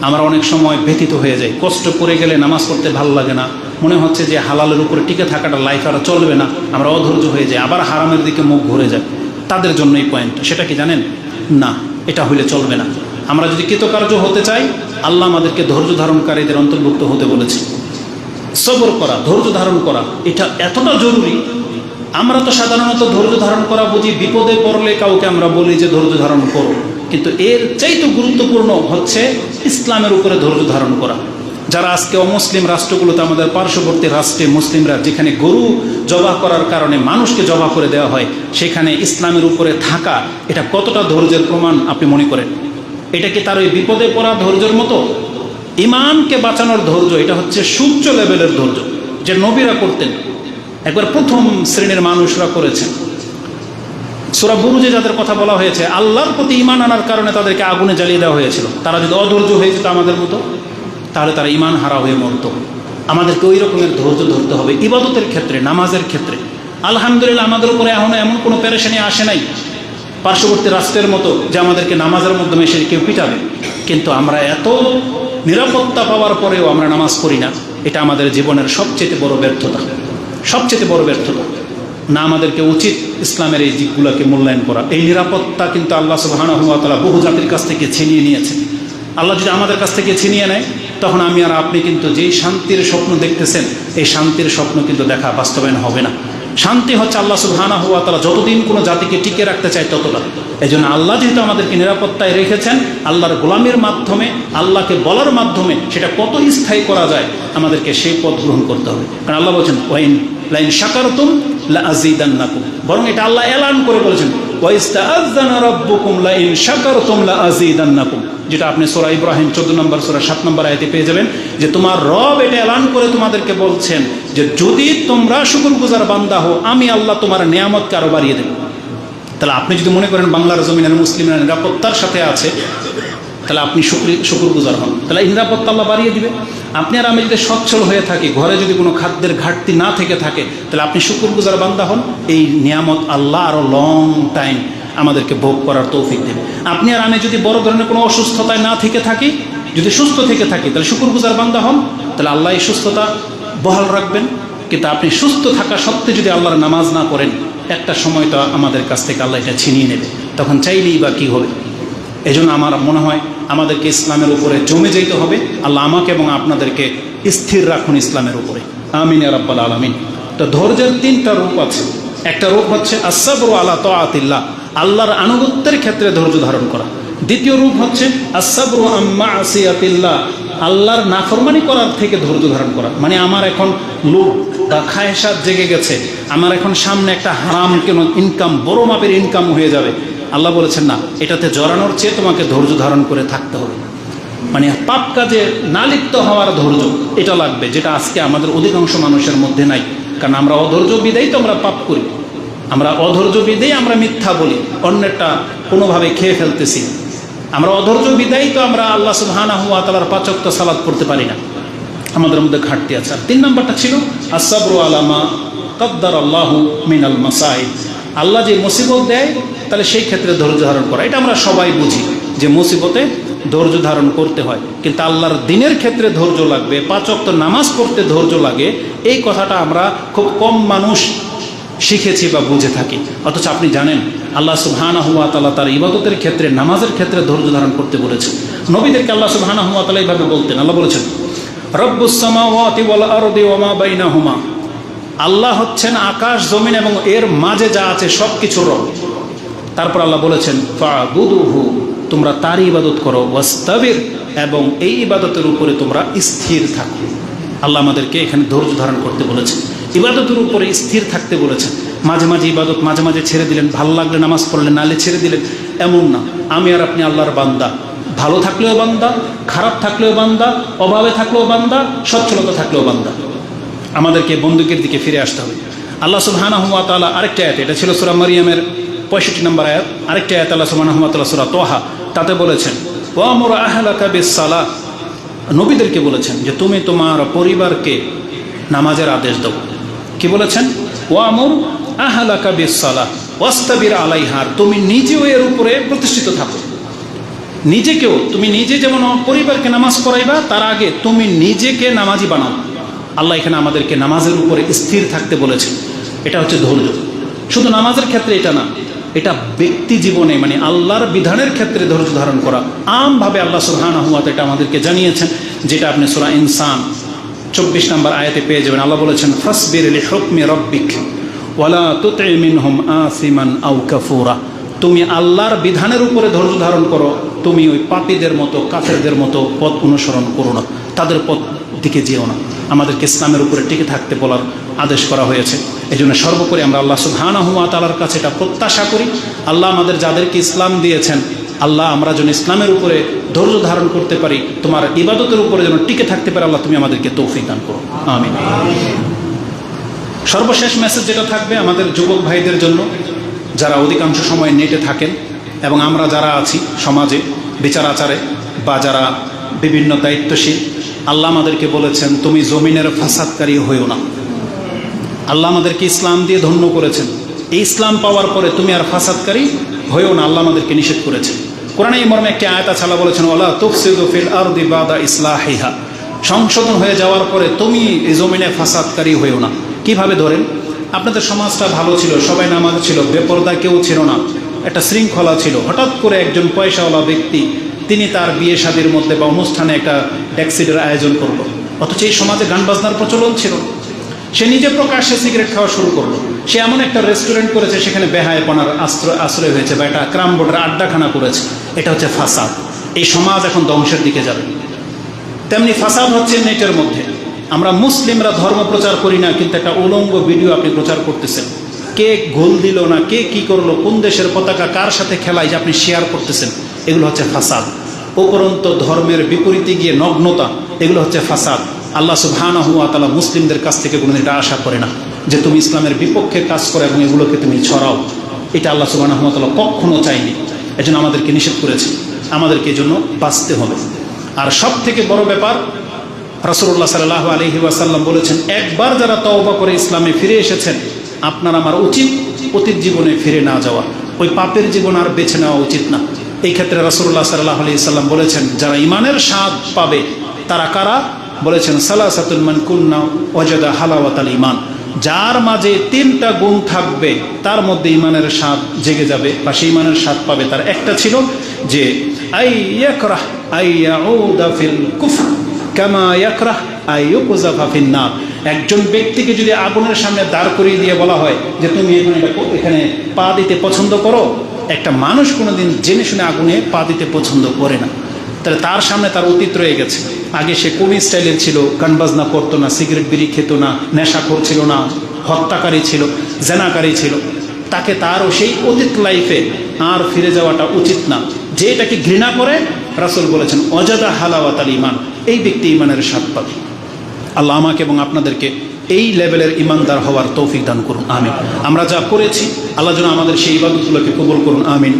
আমরা অনেক সময় ব্যথিত হয়ে যাই, কষ্ট করে গেলে নামাজ পড়তে ভালো লাগে না, মনে হচ্ছে যে হালালের উপরে টিকে থাকাটা লাইফ আর চলবে না, আমরা অধৈর্য হয়ে যাই, আবার হারামের দিকে মুখ ঘুরে যায়। তাদের জন্য এই পয়েন্টটা, সেটা কি জানেন? না, এটা হইলে চলবে না। আমরা যদি কৃতকার্য হতে চাই, আল্লাহ আমাদেরকে ধৈর্য ধারণকারীদের অন্তর্ভুক্ত হতে বলেছে। সবর করা, ধৈর্য ধারণ করা, এটা এতটা জরুরি। আমরা তো সাধারণত ধৈর্য ধারণ করা বুঝি, বিপদে পড়লে কাউকে আমরা বলি যে ধৈর্য ধারণ করো, কিন্তু এর চাইতে গুরুত্বপূর্ণ হচ্ছে ইসলামের উপরে ধৈর্য ধারণ করা। যারা আজকে অমুসলিম রাষ্ট্রগুলোতে, আমাদের পার্শ্ববর্তী রাষ্ট্রে মুসলিমরা যেখানে গরু জবাহ করার কারণে মানুষকে জবাহ করে দেওয়া হয়, সেখানে ইসলামের উপরে থাকা এটা কতটা ধৈর্যের প্রমাণ আপনি মনে করেন? এটা কি তার ওই বিপদে পড়া ধৈর্যের মতো? ইমানকে বাঁচানোর ধৈর্য, এটা হচ্ছে সূর্য লেভেলের ধৈর্য, যে নবীরা করতেন, একবার প্রথম শ্রেণীর মানুষরা করেছেন। সূরা বুরুজে যাদের কথা বলা হয়েছে, আল্লাহর প্রতি ঈমান আনার কারণে তাদেরকে আগুনে জ্বালিয়ে দেওয়া হয়েছিল। তারা যদি অধৈর্য হয়ে যেত আমাদের মতো, তাহলে তারা ঈমান হারা হয়ে মরত। আমাদেরকে ওই রকমের ধৈর্য ধরতে হবে ইবাদতের ক্ষেত্রে, নামাজের ক্ষেত্রে। আলহামদুলিল্লাহ আমাদের উপরে এখনো এমন কোনো পেরেশানি আসে নাই পার্শ্ববর্তী রাষ্ট্রের মতো যে আমাদেরকে নামাজের মাধ্যমে এসে কেউ পিটাবে, কিন্তু আমরা এত নিরাপত্তা পাওয়ার পরেও আমরা নামাজ পড়ি না। এটা আমাদের জীবনের সবচেয়ে বড় ব্যর্থতা, সবচেয়ে বড় ব্যর্থতা। না, আমাদেরকে উচিত ইসলামের এই দিকগুলোকে মূল্যায়ন করা। এই নিরাপত্তা কিন্তু আল্লাহ সুবহানাহু ওয়া তাআলা বহু জাতির কাছ থেকে ছিনিয়ে নিয়েছেন। আল্লাহ যদি আমাদের কাছ থেকে ছিনিয়ে নেয়, তখন আমি আর আপনি কিন্তু যেই শান্তির স্বপ্ন দেখতেছেন, এই শান্তির স্বপ্ন কিন্তু দেখা বাস্তবায়ন হবে না। শান্তি হচ্ছে আল্লাহ সুবহানাহু ওয়া তাআলা যতদিন কোনো জাতিকে টিকে রাখতে চায় ততটা। এই জন্য আল্লাহ যেহেতু আমাদেরকে নিরাপত্তায় রেখেছেন, আল্লাহর গোলামের মাধ্যমে, আল্লাহকে বলার মাধ্যমে সেটা কত স্থায়ী করা যায়, আমাদেরকে সেই পথ গ্রহণ করতে হবে। কারণ আল্লাহ বলছেন ওয়াইন লাইন শাকারতুম লাআযীদান্নাকুম, বরং এটা আল্লাহ এলান করে বলেছেন ওয়াইস্তাআযানা রাব্বুকুম লাইন শাকারতুম লাআযীদান্নাকুম, যেটা আপনি সূরা ইব্রাহিম 14 নম্বর সূরা 7 নম্বর আয়াতে পেয়ে যাবেন, যে তোমার রব এটা এলান করে তোমাদেরকে বলছেন যে যদি তোমরা শুকরগুজার বান্দা হও, আমি আল্লাহ তোমার নিয়ামতকে আরো বাড়িয়ে দেব। তাহলে আপনি যদি মনে করেন বাংলার জমিনের মুসলিমরা নিরাপত্তার সাথে আছে, তাহলে আপনি শুকরগুজার হন, তাহলে নিরাপত্তা আল্লাহ বাড়িয়ে দিবে। আপনি আর আমি যদি সচ্ছল হয়ে থাকি, ঘরে যদি কোনো খাদ্যের ঘাটতি না থেকে থাকে, তাহলে আপনি শুকরগুজার বান্দা হন, এই নিয়ামত আল্লাহ আরো লং টাইম আমাদেরকে ভোগ করার তৌফিক দেবে। আপনি আর আমি যদি বড় ধরনের কোনো অসুস্থতায় না থেকে থাকি, যদি সুস্থ থেকে থাকি, তাহলে শুকরগুজার বান্দা হন, তাহলে আল্লাহ এই সুস্থতা বহাল রাখবেন। কিন্তু আপনি সুস্থ থাকা সত্ত্বে যদি আল্লাহর নামাজ না করেন, একটা সময় তো আমাদের কাছ থেকে আল্লাহ এটা ছিনিয়ে নেবে, তখন চাইলেই বা কী হবে? এই জন্য আমার মনে হয় আমাদেরকে ইসলামের উপরে জমে যেতে হবে। আল্লাহ আমাকে এবং আপনাদেরকে স্থির রাখুন ইসলামের উপরে, আমিন ইয়া রাব্বাল আলামিন। তো ধৈর্যের 3টা রূপ আছে। একটা রূপ হচ্ছে আস-সাবরু আলা তাআতিল্লাহ, আল্লাহর আনুগত্যের ক্ষেত্রে ধৈর্য ধারণ করা। দ্বিতীয় রূপ হচ্ছে আস-সাবরু আম মা'সিয়াতিল্লাহ, আল্লাহর নাফরমানি করার থেকে ধৈর্য ধারণ করা। মানে আমার এখন লোভ বা খায়সাত জেগে গেছে, আমার এখন সামনে একটা হারাম কেন ইনকাম, বড় মাপের ইনকাম হয়ে যাবে। আল্লাহ বলেছেন না, এটাতে জড়ানোর চেয়ে তোমাকে ধৈর্য ধারণ করে থাকতে হবে। মানে পাপ কাজে না লিপ্ত হওয়ার ধৈর্য এটা লাগবে, যেটা আজকে আমাদের অধিকাংশ মানুষের মধ্যে নাই। কারণ আমরা অধৈর্য বিদেই তো আমরা পাপ করি, আমরা অধৈর্য বিদেই আমরা মিথ্যা বলি, অন্যেরটা কোনোভাবে খেয়ে ফেলতেছি। আমরা অধৈর্য বিদায়ী তো আমরা আল্লাহ সুবহানাহু ওয়া তাআলার 5 ওয়াক্ত সালাত পড়তে পারি না, আমাদের মধ্যে ঘাটতি আছে। আর 3 নম্বরটা ছিল আসসাবরু আলা মা কদ্দারাল্লাহু মিনাল মাসাইব। আল্লাহ যে মুসিবত দেয় তাহলে সেই ক্ষেত্রে ধৈর্য ধারণ করা, এটা আমরা সবাই বুঝি যে মুসিবতে ধৈর্য ধারণ করতে হয়। কিন্তু আল্লাহর দিনের ক্ষেত্রে ধৈর্য লাগবে, 5 ওয়াক্ত নামাজ পড়তে ধৈর্য লাগে, এই কথাটা আমরা খুব কম মানুষ শিখেছি বা বুঝে থাকি। অথচ আপনি জানেন আল্লাহ সুবহানাহু ওয়া তাআলা তার ইবাদতের ক্ষেত্রে, নামাজের ক্ষেত্রে ধৈর্য ধারণ করতে বলেছেন। নবীদেরকে আল্লাহ সুবহানাহু ওয়া তাআলা এইভাবে বলতেন। আল্লাহ বলেছেন রব্বুস সামাওয়াতি ওয়াল আরদি ওয়া মা বাইনাহুমা। আল্লাহ হচ্ছেন আকাশ জমিন এবং এর মাঝে যা আছে সব কিছুর রব। তারপর আল্লাহ বলেছেন ফাবুদুহু, তোমরা তারই ইবাদত করো, ওয়াস্তাবির, এবং এই ইবাদতের উপরে তোমরা স্থির থাকো। আল্লাহ আমাদেরকে এখানে ধৈর্য ধারণ করতে বলেছেন, ইবাদতের উপরে স্থির থাকতে বলেছেন। মাঝে মাঝে ইবাদত মাঝে মাঝে ছেড়ে দিলেন, ভালো লাগলে নামাজ পড়লেন, নালে ছেড়ে দিলেন, এমন না। আমি আর আপনি আল্লাহর বান্দা, ভালো থাকলেও বান্দা, খারাপ থাকলেও বান্দা, অভাবে থাকলেও বান্দা, সচ্ছলতা থাকলেও বান্দা। আমাদেরকে বন্দুকের দিকে ফিরে আসতে হবে। আল্লাহ সুবহানাহু ওয়া তাআলা আরেকটা আয়াত, এটা ছিল সূরা মারিয়ামের 65 নম্বর আয়াত, আরেকটা আয়াত আল্লাহ সুবহানাহু ওয়া তাআলা সূরা তোহা, তাতে বলেছেন ওয়ামুর আহলাকা বিসসালাহ, নবীদেরকে বলেছেন যে তুমি তোমার পরিবারকে নামাজের আদেশ দাও। কি বলেছেন? ওয়ামুর আহলাকা বিসসালাহ ওয়াস্তাবির আলাইহা, তুমি নিজেও এর উপরে প্রতিষ্ঠিত থাকো। নিজেকেও তুমি নিজে যেমন পরিবারকে নামাজ পড়াইবা, তার আগে তুমি নিজেকে নামাজি বানাও। আল্লাহ এখানে আমাদেরকে নামাজের উপরে স্থির থাকতে বলেছেন। এটা হচ্ছে ধৈর্য। শুধু নামাজের ক্ষেত্রে এটা না, এটা ব্যক্তি জীবনে, মানে আল্লাহর বিধানের ক্ষেত্রে ধৈর্য ধারণ করা। আমভাবে আল্লাহ সুবহানাহু ওয়া তাআলা এটা আমাদেরকে জানিয়েছেন, যেটা আপনি সূরা ইনসান 24 নম্বর আয়াতে পেয়ে যাবেন। আল্লাহ বলেছেন ফাসবির লিহুকমি রাব্বিক ওয়ালা তুতি মিনহুম আসিমান আও কাফুরা, তুমি আল্লাহর বিধানের উপরে ধৈর্য ধারণ করো, তুমি ওই পাপীদের মতো, কাফেরদের মতো পথ অনুসরণ করো না, তাদের পথ দিকে যেও না। আমাদেরকে ইসলামের উপরে টিকে থাকতে বলার আদেশ করা হয়েছে। এই জন্য সর্বোপরি আমরা আল্লাহ সুবহানাহু ওয়া তাআলার কাছে এটা প্রত্যাশা করি, আল্লাহ আমাদের যাদেরকে ইসলাম দিয়েছেন, আল্লাহ আমরা যেন ইসলামের উপরে ধৈর্য ধারণ করতে পারি, তোমার ইবাদতের উপরে যেন টিকে থাকতে পারি, আল্লাহ তুমি আমাদেরকে তৌফিক দান করো, আমিন। সর্বশেষ মেসেজ যেটা থাকবে আমাদের যুবক ভাইদের জন্য, যারা অধিকাংশ সময় নেটে থাকেন এবং আমরা যারা আছি সমাজে বিচার আচারে বা যারা বিভিন্ন দায়িত্বশীল, আল্লাহ আমাদেরকে বলেছেন তুমি জমিনের ফাসাদকারী হইও না। আল্লাহ আমাদেরকে ইসলাম দিয়ে ধন্য করেছেন, এই ইসলাম পাওয়ার পরে তুমি আর ফাসাদকারী হইও না, আল্লাহ আমাদেরকে নিষেধ করেছেন। কোরআনে এই মর্মে একটি আয়াত আছে, আল্লাহ বলেছেন ওয়ালা তুফসিদু ফিল আরদি বাদা ইসলাহিহা, সংশোধন হয়ে যাওয়ার পরে তুমি এই জমিনে ফাসাদকারী হইও না। কিভাবে ধরেন, আপনাদের সমাজটা ভালো ছিল, সবাই নামাজ ছিল, বেপরদা কেউ ছিল না, একটা শৃঙ্খলা ছিল। হঠাৎ করে একজন পয়সাওয়ালা ব্যক্তি তিনি তার বিয়ে শাদীর মধ্যে বা অনুষ্ঠানে একটা ট্যাক্সিডের আয়োজন করলো, অথচ এই সমাজে গান বাজনার প্রচলন ছিল। সে নিজে প্রকাশ্যে সিগারেট খাওয়া শুরু করলো, সে এমন একটা রেস্টুরেন্ট করেছে সেখানে বেহায়াপনার আশ্রয় হয়েছে, বা একটা ক্রাম বোর্ডের আড্ডাখানা করেছে। এটা হচ্ছে ফাসাদ। এই সমাজ এখন ধ্বংসের দিকে যাবে। তেমনি ফাসাদ হচ্ছে নেটের মধ্যে। আমরা মুসলিমরা ধর্ম প্রচার করি না, কিন্তু একটা উলঙ্গ ভিডিও আপনি প্রচার করতেছেন, কে গোল দিল না, কে কি করলো, কোন দেশের পতাকা কার সাথে খেলাই যে আপনি শেয়ার করতেছেন, এগুলো হচ্ছে ফাসাদ। উপরন্ত ধর্মের বিপরীতে গিয়ে নগ্নতা, এগুলো হচ্ছে ফাসাদ। আল্লাহ সুবহানাহু ওয়া তাআলা মুসলিমদের কাছ থেকে কোনোদিন এটা আশা করে না যে তুমি ইসলামের বিপক্ষে কাজ করো এবং এগুলোকে তুমি ছড়াও। এটা আল্লাহ সুবহানাহু ওয়া তাআলা কখনো চাইনি, এজন্য আমাদেরকে নিষেধ করেছে, আমাদেরকে এই জন্য বাঁচতে হবে। আর সব থেকে বড় ব্যাপার, রাসূলুল্লাহ সাল্লাল্লাহু আলাইহি ওয়াসাল্লাম বলেছেন, একবার যারা তওবা করে ইসলামে ফিরে এসেছেন, আপনার আমার উচিত অতীত জীবনে ফিরে না যাওয়া, ওই পাপের জীবন আর বেছে নেওয়া উচিত না। এই ক্ষেত্রে রাসূলুল্লাহ সাল্লাল্লাহু আলাইহি ওয়াসাল্লাম বলেছেন, যারা ঈমানের স্বাদ পাবে তারা কারা? বলেছেন সালাসাতুল মান কুন্না ওয়াজাদা হালাওয়াতাল ঈমান, যার মাঝে 3টা গুণ থাকবে তার মধ্যে ঈমানের স্বাদ জেগে যাবে বা সেই ঈমানের স্বাদ পাবে। তার একটা ছিল যে আই ইয়াকরাহ আই ইয়াউদা ফিল কুফর কামা ইয়াকরাহ আই ইউকযাফা ফিন নার। একজন ব্যক্তিকে যদি আগুনের সামনে দাঁড় করিয়ে দিয়ে বলা হয় যে তুমি এখানে পা দিতে পছন্দ করো, একটা মানুষ কোনোদিন জেনে শুনে আগুনে পা দিতে পছন্দ করে না, তাহলে তার সামনে তার অতীত রয়ে গেছে। আগে সে কোন স্টাইলের ছিল, গান বাজনা করতো না, সিগারেট বিড়ি খেত না, নেশা করছিল না, হত্যাকারী ছিল, জেনাকারী ছিল, তাকে তারও সেই অতীত লাইফে আর ফিরে যাওয়াটা উচিত না। যে এটাকে ঘৃণা করে, রাসূল বলেছেন অজাদা হালাওয়াতাল ঈমান, এই ব্যক্তি ঈমানের স্বাদ পাবে। আল্লাহ আমাকে এবং আপনাদেরকে এই লেভেলের ঈমানদার হওয়ার তৌফিক দান করুন, আমিন। আমরা যা করেছি আল্লাহ যেন আমাদের সেই ইবাদতগুলোকে কবুল করুন, আমিন।